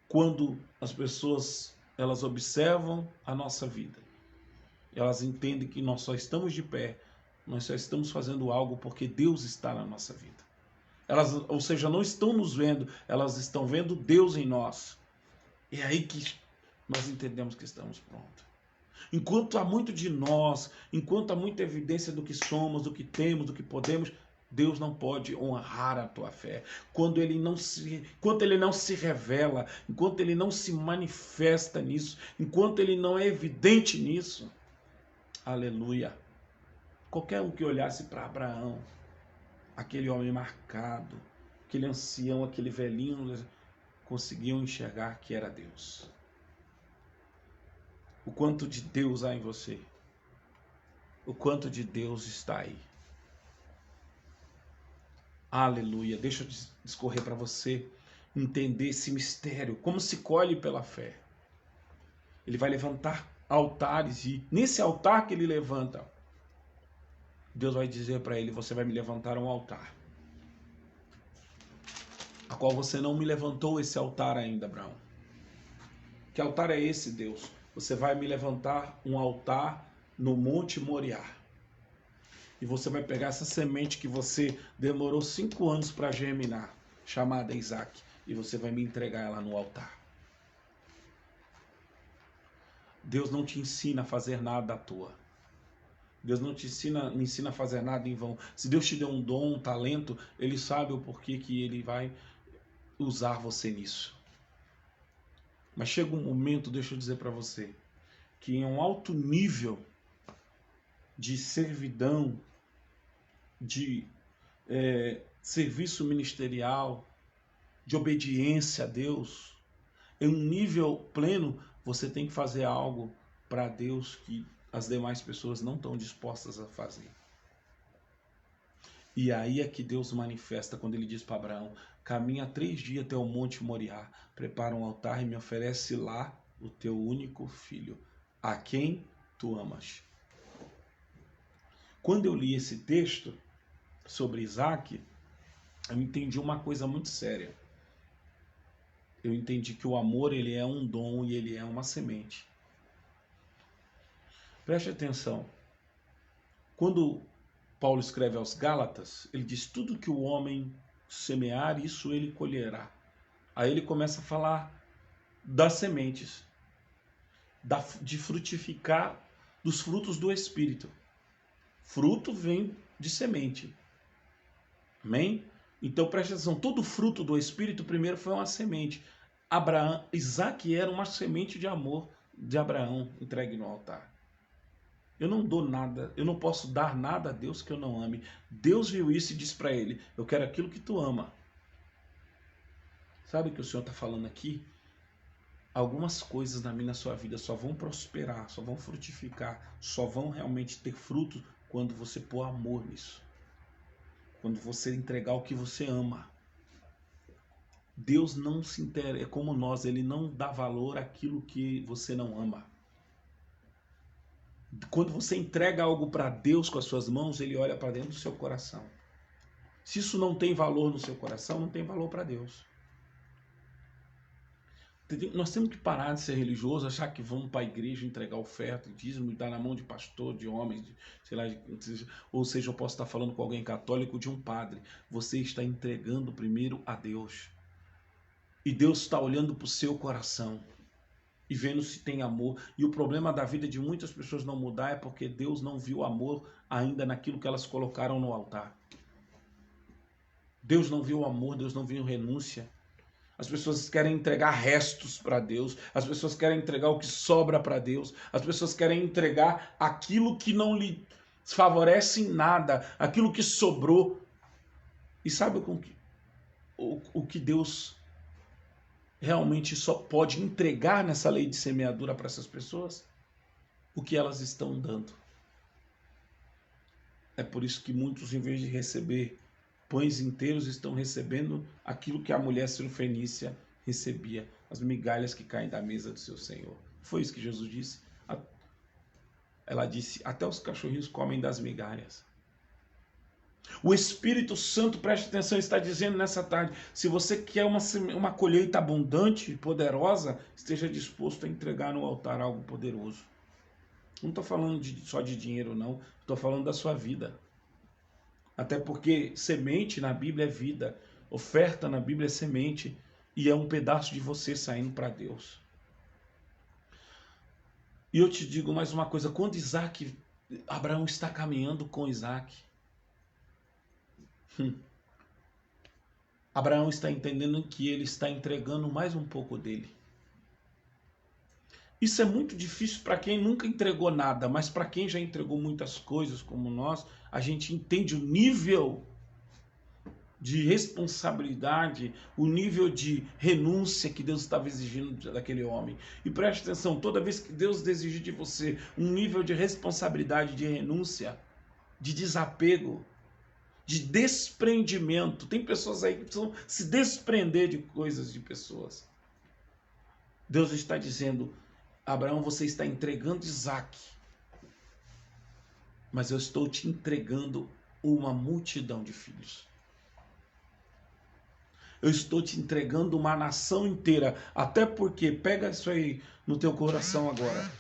Quando as pessoas elas observam a nossa vida. Elas entendem que nós só estamos de pé, nós só estamos fazendo algo porque Deus está na nossa vida. Elas, ou seja, não estão nos vendo, elas estão vendo Deus em nós. É aí que nós entendemos que estamos prontos. Enquanto há muito de nós, enquanto há muita evidência do que somos, do que temos, do que podemos, Deus não pode honrar a tua fé. Enquanto ele não se revela, enquanto ele não se manifesta nisso, enquanto ele não é evidente nisso, aleluia. Qualquer um que olhasse para Abraão, aquele homem marcado, aquele ancião, aquele velhinho, conseguiam enxergar que era Deus. o quanto de Deus há em você, o quanto de Deus está aí. Aleluia. Deixa eu discorrer para você entender esse mistério, como se colhe pela fé. Ele vai levantar altares e nesse altar que ele levanta, Deus vai dizer para ele: você vai me levantar um altar, a qual você não me levantou esse altar ainda, Abraão. Que altar é esse, Deus? Você vai me levantar um altar no Monte Moriá. E você vai pegar essa semente que você demorou 5 anos para germinar, chamada Isaac, e você vai me entregar ela no altar. Deus não te ensina a fazer nada à toa. Deus não te me ensina a fazer nada em vão. Se Deus te deu um dom, um talento, Ele sabe o porquê que Ele vai usar você nisso. Mas chega um momento, deixa eu dizer para você, que em um alto nível de servidão, de serviço ministerial, de obediência a Deus, em um nível pleno, você tem que fazer algo para Deus que as demais pessoas não estão dispostas a fazer. E aí é que Deus manifesta quando ele diz para Abraão: caminha 3 dias até o Monte Moriá, prepara um altar e me oferece lá o teu único filho, a quem tu amas. Quando eu li esse texto sobre Isaac, eu entendi uma coisa muito séria. Eu entendi que o amor, ele é um dom e ele é uma semente. Preste atenção. Quando Paulo escreve aos Gálatas, ele diz: tudo que o homem semear, isso ele colherá. Aí ele começa a falar das sementes, de frutificar dos frutos do Espírito. Fruto vem de semente. Amém? Então preste atenção, todo fruto do Espírito primeiro foi uma semente. Isaac era uma semente de amor de Abraão entregue no altar. Eu não dou nada, eu não posso dar nada a Deus que eu não ame. Deus viu isso e disse para ele: eu quero aquilo que tu ama. Sabe o que o Senhor está falando aqui? Algumas coisas na minha, na sua vida só vão prosperar, só vão frutificar, só vão realmente ter fruto quando você pôr amor nisso. Quando você entregar o que você ama. Deus não se interessa, é como nós, ele não dá valor àquilo que você não ama. Quando você entrega algo para Deus com as suas mãos, ele olha para dentro do seu coração. Se isso não tem valor no seu coração, não tem valor para Deus. Nós temos que parar de ser religioso, achar que vamos para a igreja entregar oferta, dízimo e dar na mão de pastor, de homens, sei lá, ou seja, eu posso estar falando com alguém católico, de um padre. Você está entregando primeiro a Deus. E Deus está olhando para o seu coração e vendo se tem amor. E o problema da vida de muitas pessoas não mudar é porque Deus não viu amor ainda naquilo que elas colocaram no altar. Deus não viu amor, Deus não viu renúncia. As pessoas querem entregar restos para Deus, as pessoas querem entregar o que sobra para Deus, as pessoas querem entregar aquilo que não lhe favorece em nada, aquilo que sobrou. E sabe o que Deus realmente só pode entregar nessa lei de semeadura para essas pessoas? O que elas estão dando. É por isso que muitos, em vez de receber pães inteiros, estão recebendo aquilo que a mulher cirofenícia recebia, as migalhas que caem da mesa do seu Senhor. Foi isso que Jesus disse. Ela disse: até os cachorrinhos comem das migalhas. O Espírito Santo, preste atenção, está dizendo nessa tarde: se você quer uma colheita abundante e poderosa, esteja disposto a entregar no altar algo poderoso. Não estou falando só de dinheiro, não. Estou falando da sua vida. Até porque semente na Bíblia é vida. Oferta na Bíblia é semente. E é um pedaço de você saindo para Deus. E eu te digo mais uma coisa. Quando Abraão está caminhando com Isaac, Abraão está entendendo que ele está entregando mais um pouco dele. Isso é muito difícil para quem nunca entregou nada, mas para quem já entregou muitas coisas como nós, a gente entende o nível de responsabilidade, o nível de renúncia que Deus estava exigindo daquele homem. E preste atenção, toda vez que Deus exigir de você um nível de responsabilidade, de renúncia, de desapego, de desprendimento, tem pessoas aí que precisam se desprender de coisas, de pessoas. Deus está dizendo: Abraão, você está entregando Isaac, mas eu estou te entregando uma multidão de filhos. Eu estou te entregando uma nação inteira. Até porque, pega isso aí no teu coração agora.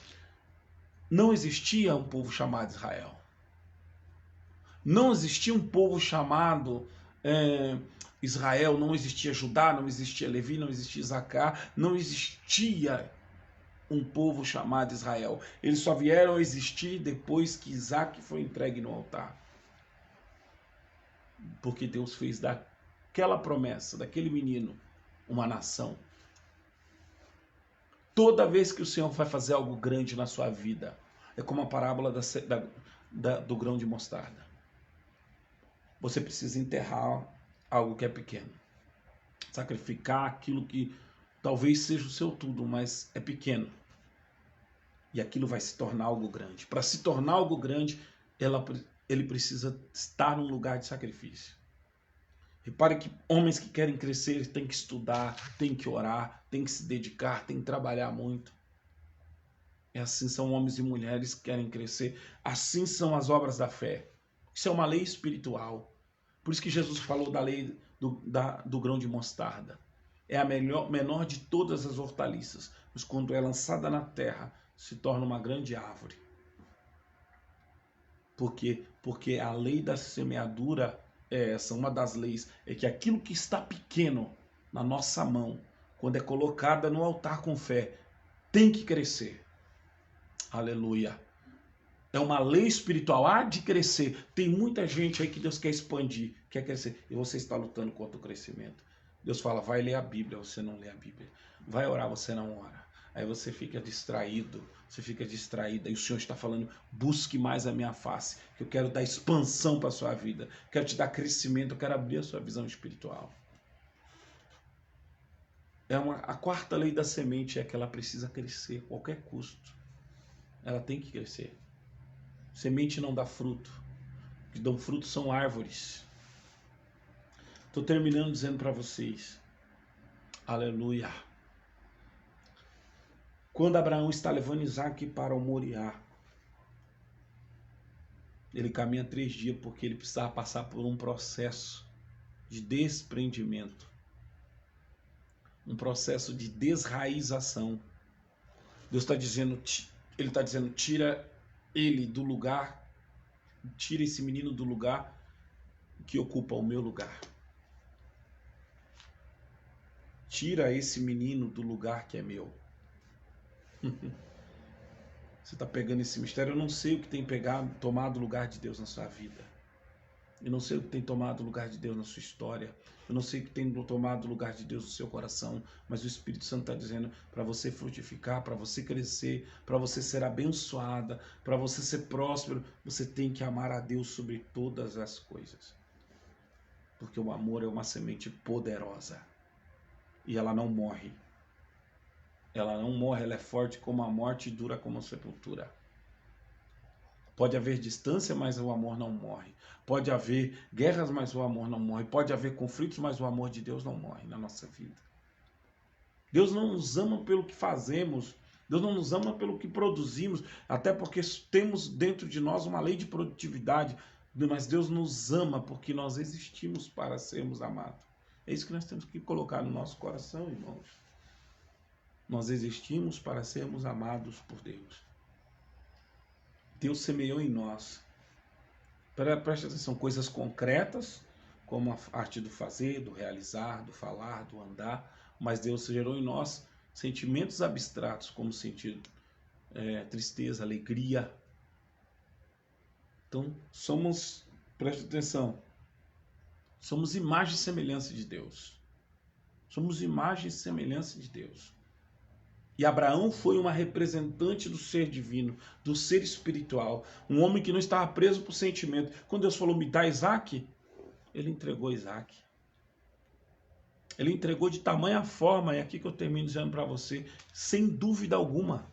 Não existia um povo chamado Israel. Não existia um povo chamado Israel. Não existia Judá, não existia Levi, não existia Isacar. Não existia um povo chamado Israel. Eles só vieram a existir depois que Isaac foi entregue no altar. Porque Deus fez daquela promessa, daquele menino, uma nação. Toda vez que o Senhor vai fazer algo grande na sua vida, é como a parábola do grão de mostarda. Você precisa enterrar algo que é pequeno. Sacrificar aquilo que talvez seja o seu tudo, mas é pequeno. E aquilo vai se tornar algo grande. Para se tornar algo grande, ele precisa estar num lugar de sacrifício. Repare que homens que querem crescer têm que estudar, têm que orar, têm que se dedicar, têm que trabalhar muito. E assim são homens e mulheres que querem crescer. Assim são as obras da fé. Isso é uma lei espiritual. Por isso que Jesus falou da lei do grão de mostarda. É a menor de todas as hortaliças, mas quando é lançada na terra, se torna uma grande árvore. Por quê? Porque a lei da semeadura é essa, uma das leis, é que aquilo que está pequeno na nossa mão, quando é colocada no altar com fé, tem que crescer. Aleluia. É uma lei espiritual, há de crescer. Tem muita gente aí que Deus quer expandir, quer crescer, e você está lutando contra o crescimento. Deus fala, vai ler a Bíblia, você não lê a Bíblia. Vai orar, você não ora. Aí você fica distraído, você fica distraída, e o Senhor está falando, busque mais a minha face, que eu quero dar expansão para a sua vida, quero te dar crescimento, eu quero abrir a sua visão espiritual. A quarta lei da semente é que ela precisa crescer a qualquer custo. Ela tem que crescer. Semente não dá fruto. O que dão fruto são árvores. Estou terminando dizendo para vocês, aleluia. Quando Abraão está levando Isaac para o Moriá, ele caminha 3 dias porque ele precisava passar por um processo de desprendimento, um processo de desraização. Deus está dizendo, ele está dizendo, tira ele do lugar, tira esse menino do lugar que ocupa o meu lugar. Tira esse menino do lugar que é meu. Você está pegando esse mistério. Eu não sei o que tem tomado o lugar de Deus na sua vida. Eu não sei o que tem tomado o lugar de Deus na sua história. Eu não sei o que tem tomado o lugar de Deus no seu coração. Mas o Espírito Santo está dizendo para você frutificar, para você crescer, para você ser abençoada, para você ser próspero. Você tem que amar a Deus sobre todas as coisas. Porque o amor é uma semente poderosa. E ela não morre. Ela não morre, ela é forte como a morte e dura como a sepultura. Pode haver distância, mas o amor não morre. Pode haver guerras, mas o amor não morre. Pode haver conflitos, mas o amor de Deus não morre na nossa vida. Deus não nos ama pelo que fazemos. Deus não nos ama pelo que produzimos. Até porque temos dentro de nós uma lei de produtividade. Mas Deus nos ama porque nós existimos para sermos amados. É isso que nós temos que colocar no nosso coração, irmãos. Nós existimos para sermos amados por Deus. Deus semeou em nós. Preste atenção, coisas concretas, como a arte do fazer, do realizar, do falar, do andar. Mas Deus gerou em nós sentimentos abstratos, como sentir tristeza, alegria. Então, preste atenção, somos imagem e semelhança de Deus. Somos imagem e semelhança de Deus. E Abraão foi uma representante do ser divino, do ser espiritual. Um homem que não estava preso por sentimento. Quando Deus falou, me dá Isaac, ele entregou Isaac. Ele entregou de tamanha forma, e aqui que eu termino dizendo para você, sem dúvida alguma,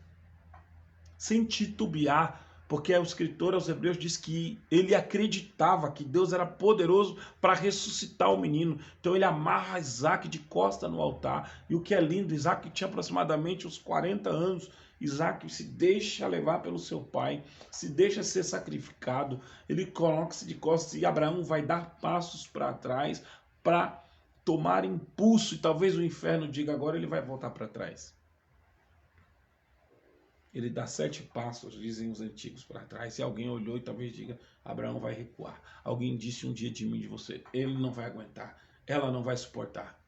sem titubear, porque o escritor aos Hebreus diz que ele acreditava que Deus era poderoso para ressuscitar o menino. Então ele amarra Isaac de costa no altar. E o que é lindo, Isaac tinha aproximadamente uns 40 anos. Isaac se deixa levar pelo seu pai, se deixa ser sacrificado. Ele coloca-se de costas e Abraão vai dar passos para trás para tomar impulso. E talvez o inferno diga agora ele vai voltar para trás. Ele dá 7 passos, dizem os antigos, para trás. E alguém olhou e talvez diga, Abraão vai recuar. Alguém disse um dia de mim, de você, ele não vai aguentar, ela não vai suportar.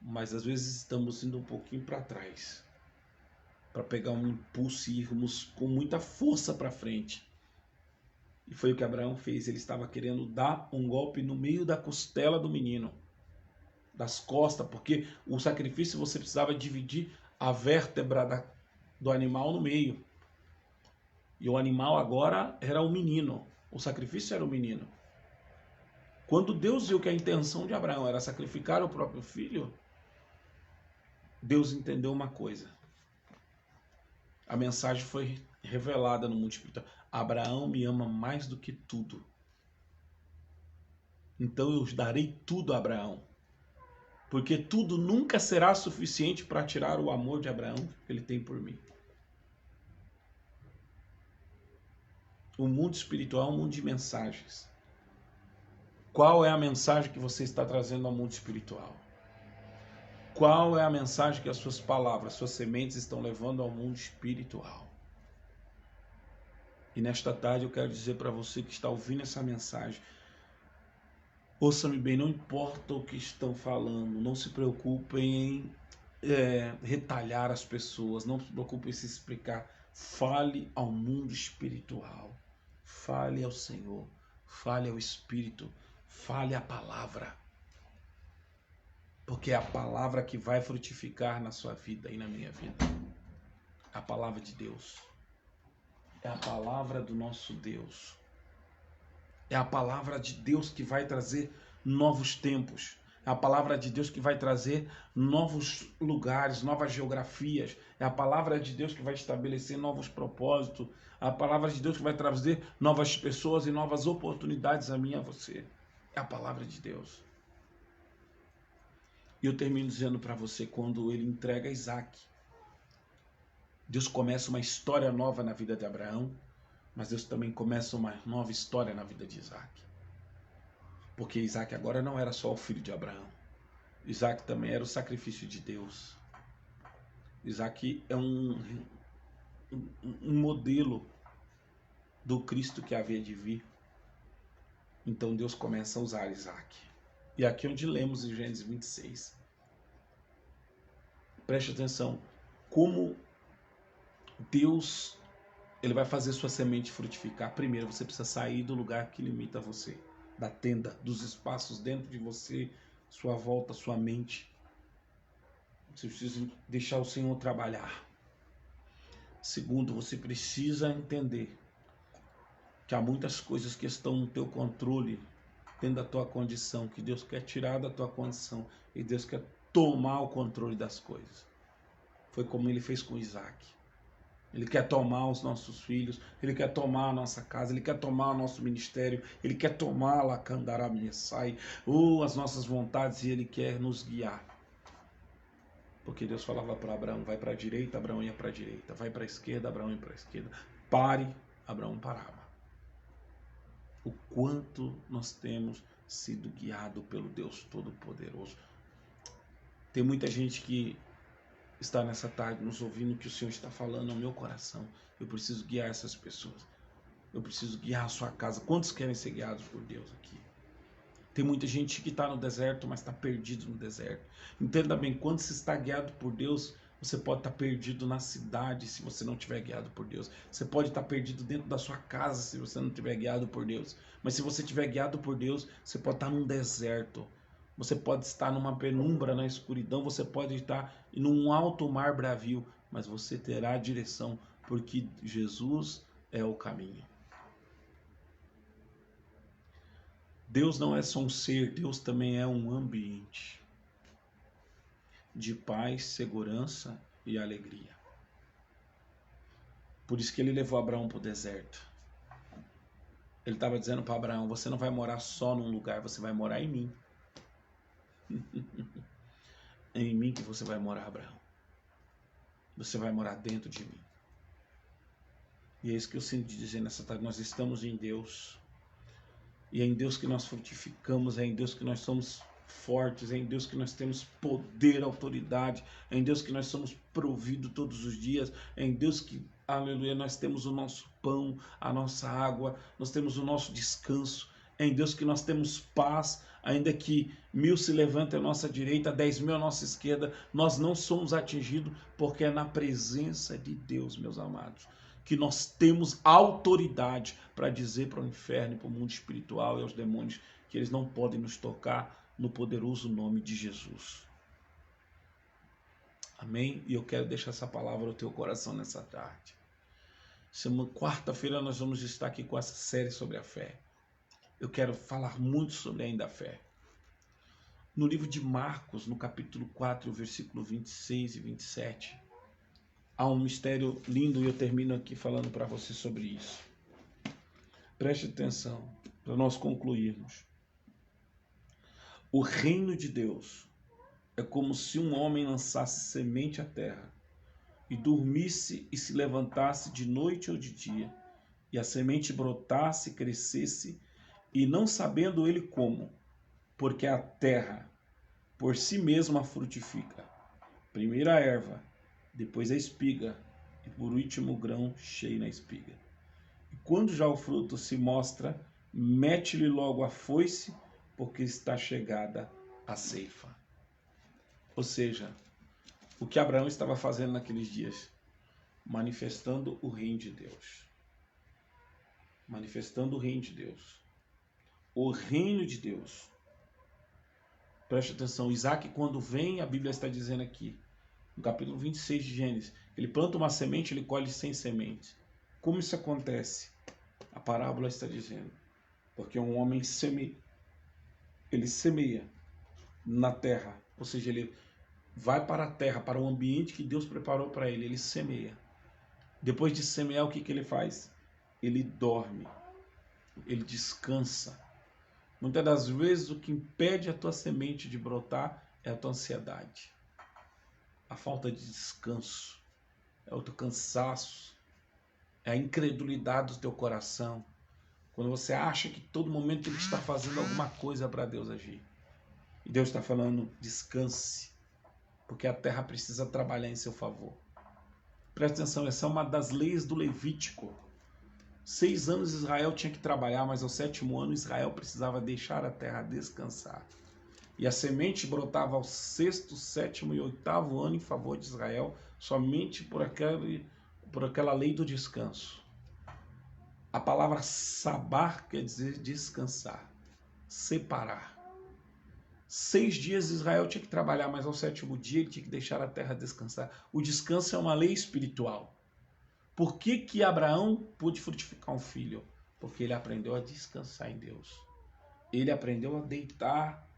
Mas às vezes estamos indo um pouquinho para trás, para pegar um impulso e irmos com muita força para frente. E foi o que Abraão fez. Ele estava querendo dar um golpe no meio da costela do menino, das costas, porque o sacrifício você precisava dividir a vértebra do animal no meio. E o animal agora era o menino. O sacrifício era o menino. Quando Deus viu que a intenção de Abraão era sacrificar o próprio filho, Deus entendeu uma coisa. A mensagem foi revelada no mundo espiritual. Abraão me ama mais do que tudo. Então eu darei tudo a Abraão. Porque tudo nunca será suficiente para tirar o amor de Abraão que ele tem por mim. O mundo espiritual é um mundo de mensagens. Qual é a mensagem que você está trazendo ao mundo espiritual? Qual é a mensagem que as suas palavras, suas sementes estão levando ao mundo espiritual? E nesta tarde eu quero dizer para você que está ouvindo essa mensagem, ouça-me bem, não importa o que estão falando, não se preocupem em retalhar as pessoas, não se preocupem em se explicar, fale ao mundo espiritual, fale ao Senhor, fale ao Espírito, fale a palavra, porque é a palavra que vai frutificar na sua vida e na minha vida, a palavra de Deus, é a palavra do nosso Deus. É a palavra de Deus que vai trazer novos tempos. É a palavra de Deus que vai trazer novos lugares, novas geografias. É a palavra de Deus que vai estabelecer novos propósitos. É a palavra de Deus que vai trazer novas pessoas e novas oportunidades a mim e a você. É a palavra de Deus. E eu termino dizendo para você, quando ele entrega Isaac, Deus começa uma história nova na vida de Abraão, mas Deus também começa uma nova história na vida de Isaac. Porque Isaac agora não era só o filho de Abraão. Isaac também era o sacrifício de Deus. Isaac é um modelo do Cristo que havia de vir. Então Deus começa a usar Isaac. E aqui é onde lemos em Gênesis 26. Preste atenção. Como Deus... Ele vai fazer sua semente frutificar. Primeiro, você precisa sair do lugar que limita você, da tenda, dos espaços dentro de você, sua volta, sua mente. Você precisa deixar o Senhor trabalhar. Segundo, você precisa entender que há muitas coisas que estão no teu controle, dentro da tua condição, que Deus quer tirar da tua condição e Deus quer tomar o controle das coisas. Foi como ele fez com Isaac. Ele quer tomar os nossos filhos, Ele quer tomar a nossa casa, Ele quer tomar o nosso ministério, Ele quer tomar a Lacandaramessai, as nossas vontades, e Ele quer nos guiar. Porque Deus falava para Abraão, vai para a direita, Abraão ia para a direita, vai para a esquerda, Abraão ia para a esquerda, pare, Abraão parava. O quanto nós temos sido guiados pelo Deus Todo-Poderoso. Tem muita gente que está nessa tarde nos ouvindo que o Senhor está falando ao meu coração. Eu preciso guiar essas pessoas. Eu preciso guiar a sua casa. Quantos querem ser guiados por Deus aqui? Tem muita gente que está no deserto, mas está perdido no deserto. Entenda bem, quando você está guiado por Deus, você pode estar perdido na cidade se você não estiver guiado por Deus. Você pode estar perdido dentro da sua casa se você não estiver guiado por Deus. Mas se você estiver guiado por Deus, você pode estar num deserto. Você pode estar numa penumbra, na escuridão, você pode estar num alto mar bravio, mas você terá direção, porque Jesus é o caminho. Deus não é só um ser, Deus também é um ambiente de paz, segurança e alegria. Por isso que ele levou Abraão para o deserto. Ele estava dizendo para Abraão, você não vai morar só num lugar, você vai morar em mim. É em mim que você vai morar, Abraão. Você vai morar dentro de mim. E é isso que eu sinto de dizer nessa tarde. Nós estamos em Deus. E é em Deus que nós frutificamos, é em Deus que nós somos fortes, é em Deus que nós temos poder, autoridade, é em Deus que nós somos providos todos os dias, é em Deus que, aleluia, nós temos o nosso pão, a nossa água, nós temos o nosso descanso, é em Deus que nós temos paz, ainda que 1000 se levantem à nossa direita, 10.000 à nossa esquerda, nós não somos atingidos, porque é na presença de Deus, meus amados, que nós temos autoridade para dizer para o inferno, para o mundo espiritual e aos demônios que eles não podem nos tocar no poderoso nome de Jesus. Amém? E eu quero deixar essa palavra no teu coração nessa tarde. Quarta-feira nós vamos estar aqui com essa série sobre a fé. Eu quero falar muito sobre ainda a fé. No livro de Marcos, no capítulo 4, versículo 26 e 27, há um mistério lindo e eu termino aqui falando para você sobre isso. Preste atenção para nós concluirmos. O reino de Deus é como se um homem lançasse semente à terra e dormisse e se levantasse de noite ou de dia, e a semente brotasse, crescesse, e não sabendo ele como, porque a terra por si mesma frutifica. Primeiro a erva, depois a espiga, e por último o grão cheio na espiga. E quando já o fruto se mostra, mete-lhe logo a foice, porque está chegada a ceifa. Ou seja, o que Abraão estava fazendo naqueles dias? Manifestando o reino de Deus. Manifestando o reino de Deus. O reino de Deus. Preste atenção, Isaac quando vem, a Bíblia está dizendo aqui, no capítulo 26 de Gênesis, ele planta uma semente, ele colhe 100 sementes. Como isso acontece? A parábola está dizendo, porque um homem ele semeia na terra, ou seja, ele vai para a terra, para o ambiente que Deus preparou para ele, ele semeia. Depois de semear, o que ele faz? Ele dorme, ele descansa. Muitas das vezes o que impede a tua semente de brotar é a tua ansiedade, a falta de descanso, é o teu cansaço, é a incredulidade do teu coração. Quando você acha que todo momento ele está fazendo alguma coisa para Deus agir. E Deus está falando, descanse, porque a terra precisa trabalhar em seu favor. Presta atenção, essa é uma das leis do Levítico. 6 anos Israel tinha que trabalhar, mas ao 7º ano Israel precisava deixar a terra descansar. E a semente brotava ao 6º, 7º e 8º ano em favor de Israel, somente por aquela lei do descanso. A palavra sabar quer dizer descansar, separar. 6 dias Israel tinha que trabalhar, mas ao 7º dia ele tinha que deixar a terra descansar. O descanso é uma lei espiritual. Por que Abraão pôde frutificar um filho? Porque ele aprendeu a descansar em Deus. Ele aprendeu a deitar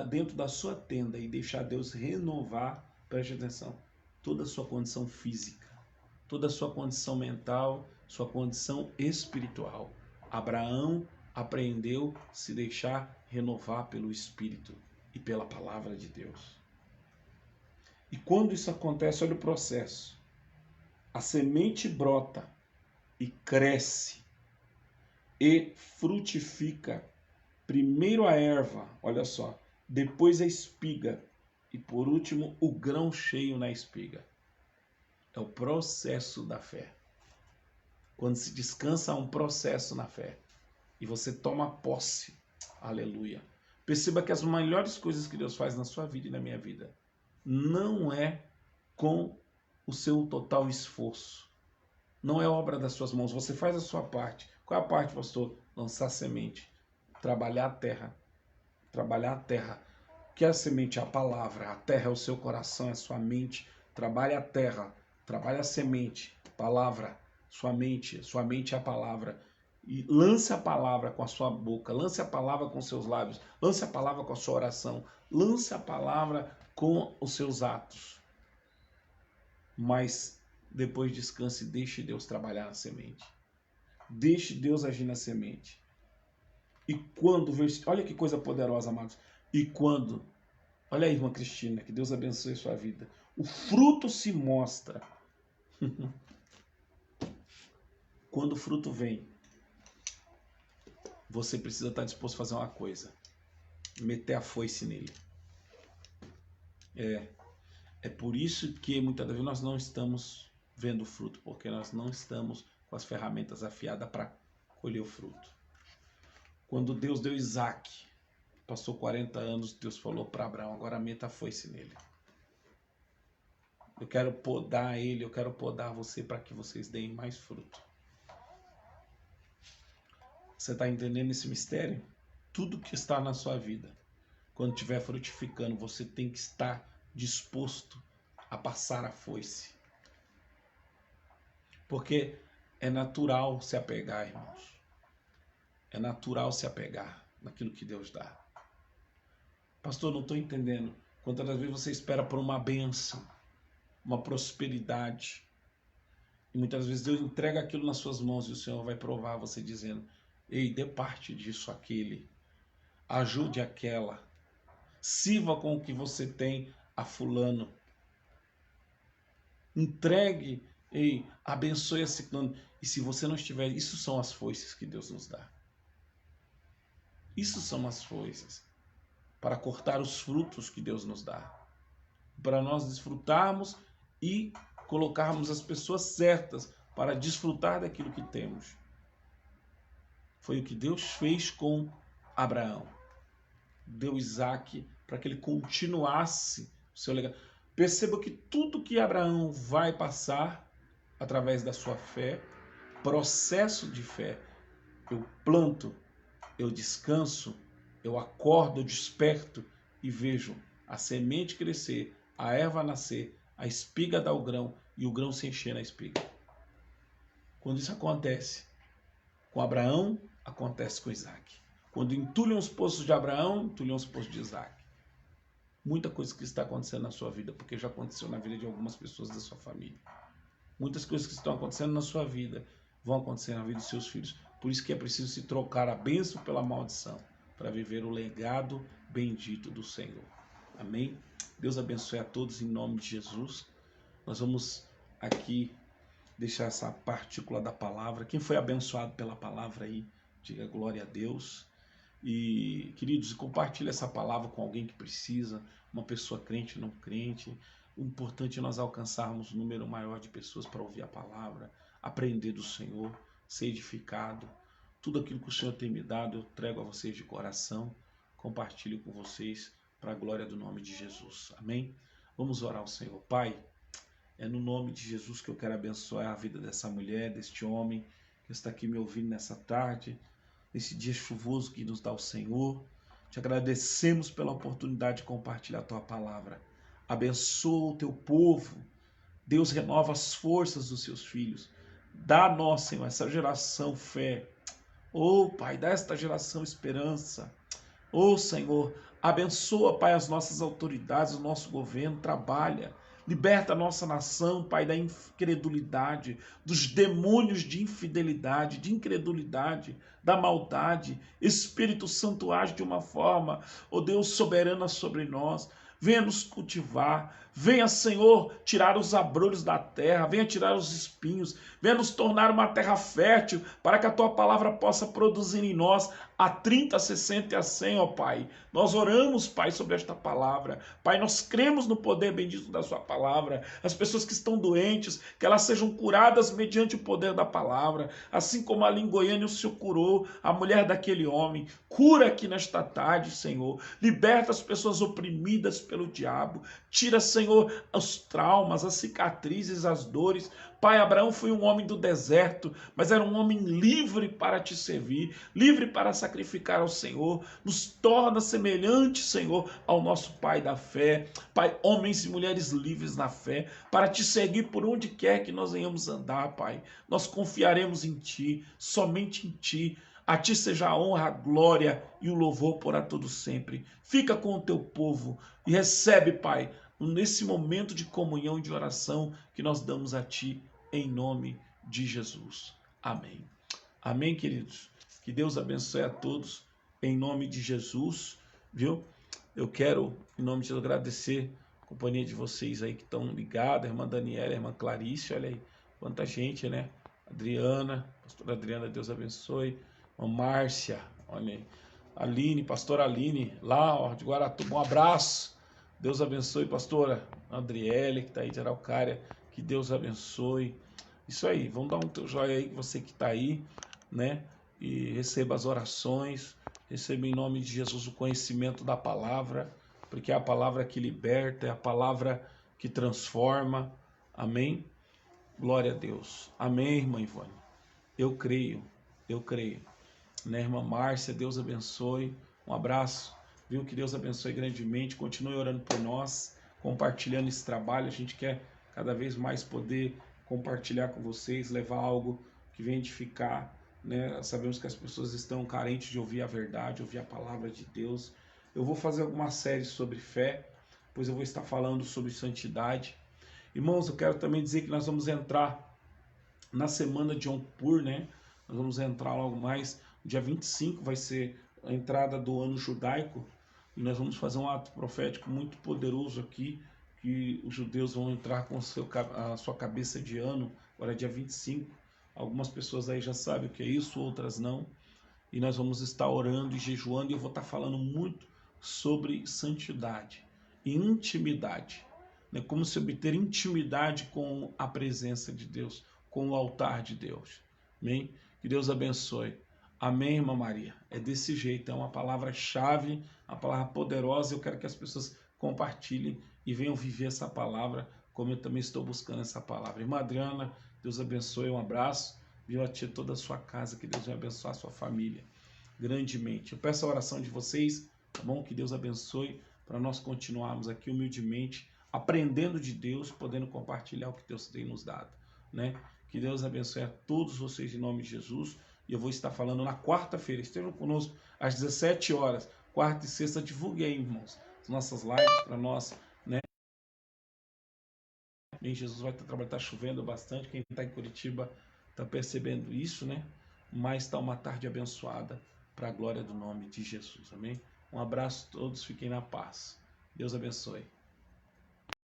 dentro da sua tenda e deixar Deus renovar, preste atenção, toda a sua condição física, toda a sua condição mental, sua condição espiritual. Abraão aprendeu a se deixar renovar pelo Espírito e pela palavra de Deus. E quando isso acontece, olha o processo. A semente brota e cresce e frutifica. Primeiro a erva, olha só, depois a espiga e por último o grão cheio na espiga. É o processo da fé. Quando se descansa, há um processo na fé. E você toma posse. Aleluia. Perceba que as melhores coisas que Deus faz na sua vida e na minha vida não é com o seu total esforço. Não é obra das suas mãos. Você faz a sua parte. Qual é a parte, pastor? Lançar semente. Trabalhar a terra. Trabalhar a terra. O que é a semente? A palavra. A terra é o seu coração, é a sua mente. Trabalhe a terra. Trabalhe a semente. Palavra. Sua mente é a palavra. E lance a palavra com a sua boca, lance a palavra com seus lábios, lance a palavra com a sua oração, lance a palavra com os seus atos. Mas depois descanse e deixe Deus trabalhar na semente. Deixe Deus agir na semente. E quando, olha que coisa poderosa, amados. E quando, olha aí, irmã Cristina, que Deus abençoe sua vida. O fruto se mostra. Quando o fruto vem, você precisa estar disposto a fazer uma coisa. Meter a foice nele. É por isso que muitas vezes nós não estamos vendo o fruto, porque nós não estamos com as ferramentas afiadas para colher o fruto. Quando Deus deu Isaac, passou 40 anos, Deus falou para Abraão, agora meta a foice nele. Eu quero podar ele, eu quero podar você para que vocês deem mais fruto. Você está entendendo esse mistério? Tudo que está na sua vida, quando estiver frutificando, você tem que estar disposto a passar a foice. Porque é natural se apegar, irmãos. É natural se apegar naquilo que Deus dá. Pastor, não estou entendendo. Quantas vezes você espera por uma bênção, uma prosperidade, e muitas vezes Deus entrega aquilo nas suas mãos e o Senhor vai provar você dizendo, ei, dê parte disso àquele, ajude aquela, sirva com o que você tem a fulano, entregue, ei, abençoe esse plano. E se você não estiver, isso são as foices que Deus nos dá. Isso são as foices para cortar os frutos que Deus nos dá, para nós desfrutarmos e colocarmos as pessoas certas para desfrutar daquilo que temos. Foi o que Deus fez com Abraão. Deu Isaac para que ele continuasse o seu legado. Perceba que tudo que Abraão vai passar através da sua fé, processo de fé, eu planto, eu descanso, eu acordo, eu desperto e vejo a semente crescer, a erva nascer, a espiga dar o grão e o grão se encher na espiga. Quando isso acontece com Abraão, acontece com Isaac. Quando entulham os poços de Abraão, entulham os poços de Isaac. Muita coisa que está acontecendo na sua vida, porque já aconteceu na vida de algumas pessoas da sua família. Muitas coisas que estão acontecendo na sua vida vão acontecer na vida dos seus filhos. Por isso que é preciso se trocar a bênção pela maldição, para viver o legado bendito do Senhor. Amém? Deus abençoe a todos em nome de Jesus. Nós vamos aqui deixar essa partícula da palavra. Quem foi abençoado pela palavra aí, diga glória a Deus. E, queridos, compartilhe essa palavra com alguém que precisa, uma pessoa crente, não crente. O importante é nós alcançarmos um número maior de pessoas para ouvir a palavra, aprender do Senhor, ser edificado. Tudo aquilo que o Senhor tem me dado, eu entrego a vocês de coração. Compartilho com vocês para a glória do nome de Jesus. Amém? Vamos orar ao Senhor. Pai, é no nome de Jesus que eu quero abençoar a vida dessa mulher, deste homem que está aqui me ouvindo nessa tarde, nesse dia chuvoso que nos dá o Senhor. Te agradecemos pela oportunidade de compartilhar a tua palavra. Abençoa o teu povo. Deus, renova as forças dos seus filhos. Dá a nós, Senhor, essa geração fé. Oh, Pai, dá esta geração esperança. Oh, Senhor, abençoa, Pai, as nossas autoridades, o nosso governo, trabalha. Liberta a nossa nação, Pai, da incredulidade, dos demônios de infidelidade, de incredulidade, da maldade. Espírito Santo age de uma forma, oh Deus, soberana sobre nós. Venha nos cultivar, venha, Senhor, tirar os abrolhos da terra, venha tirar os espinhos, venha nos tornar uma terra fértil, para que a Tua palavra possa produzir em nós a 30, a 60 e a 100, ó Pai. Nós oramos, Pai, sobre esta palavra. Pai, nós cremos no poder bendito da Sua palavra. As pessoas que estão doentes, que elas sejam curadas mediante o poder da palavra, assim como ali em Goiânia o Senhor curou a mulher daquele homem. Cura aqui nesta tarde, Senhor. Liberta as pessoas oprimidas pelo diabo. Tira, Senhor, os traumas, as cicatrizes, as dores. Pai, Abraão foi um homem do deserto, mas era um homem livre para te servir, livre para sacrificar ao Senhor. Nos torna semelhante, Senhor, ao nosso Pai da fé. Pai, homens e mulheres livres na fé, para te seguir por onde quer que nós venhamos andar, Pai. Nós confiaremos em Ti, somente em Ti. A Ti seja a honra, a glória e o louvor por todo sempre. Fica com o Teu povo e recebe, Pai, nesse momento de comunhão e de oração que nós damos a Ti, em nome de Jesus. Amém. Amém, queridos? Que Deus abençoe a todos, em nome de Jesus, viu? Eu quero, em nome de Jesus, agradecer a companhia de vocês aí que estão ligados, a irmã Daniela, a irmã Clarice, olha aí, quanta gente, né? Adriana, pastora Adriana, Deus abençoe. Márcia, olha aí. Aline, pastora Aline, lá ó, de Guaratuba, um abraço. Deus abençoe, pastora Adriele, que está aí de Araucária, que Deus abençoe. Isso aí, vamos dar um teu joinha aí, você que está aí, né? E receba as orações, receba em nome de Jesus o conhecimento da palavra, porque é a palavra que liberta, é a palavra que transforma. Amém? Glória a Deus. Amém, irmã Ivone. Eu creio. Né, irmã Márcia, Deus abençoe, um abraço, viu? Que Deus abençoe grandemente, continue orando por nós, compartilhando esse trabalho, a gente quer cada vez mais poder compartilhar com vocês, levar algo que venha edificar, né? Sabemos que as pessoas estão carentes de ouvir a verdade, ouvir a palavra de Deus. Eu vou fazer alguma série sobre fé, depois eu vou estar falando sobre santidade. Irmãos, eu quero também dizer que nós vamos entrar na semana de Yom Kippur, né? Nós vamos entrar logo mais. Dia 25 vai ser a entrada do ano judaico e nós vamos fazer um ato profético muito poderoso aqui, que os judeus vão entrar com a sua cabeça de ano, agora é dia 25. Algumas pessoas aí já sabem o que é isso, outras não. E nós vamos estar orando e jejuando e eu vou estar falando muito sobre santidade e intimidade, né? Como se obter intimidade com a presença de Deus, com o altar de Deus. Amém? Que Deus abençoe. Amém, irmã Maria? É desse jeito, é uma palavra-chave, uma palavra poderosa. Eu quero que as pessoas compartilhem e venham viver essa palavra, como eu também estou buscando essa palavra. Irmã Adriana, Deus abençoe, um abraço. Viu a tia toda a sua casa, que Deus vai abençoar a sua família grandemente. Eu peço a oração de vocês, tá bom? Que Deus abençoe, para nós continuarmos aqui humildemente, aprendendo de Deus, podendo compartilhar o que Deus tem nos dado, né? Que Deus abençoe a todos vocês em nome de Jesus. E eu vou estar falando na quarta-feira. Estejam conosco às 17 horas. Quarta e sexta, divulgue aí, irmãos, as nossas lives para nós, né? Bem, Jesus vai estar trabalhando, está chovendo bastante. Quem está em Curitiba está percebendo isso, né? Mas está uma tarde abençoada para a glória do nome de Jesus. Amém? Um abraço a todos, fiquem na paz. Deus abençoe.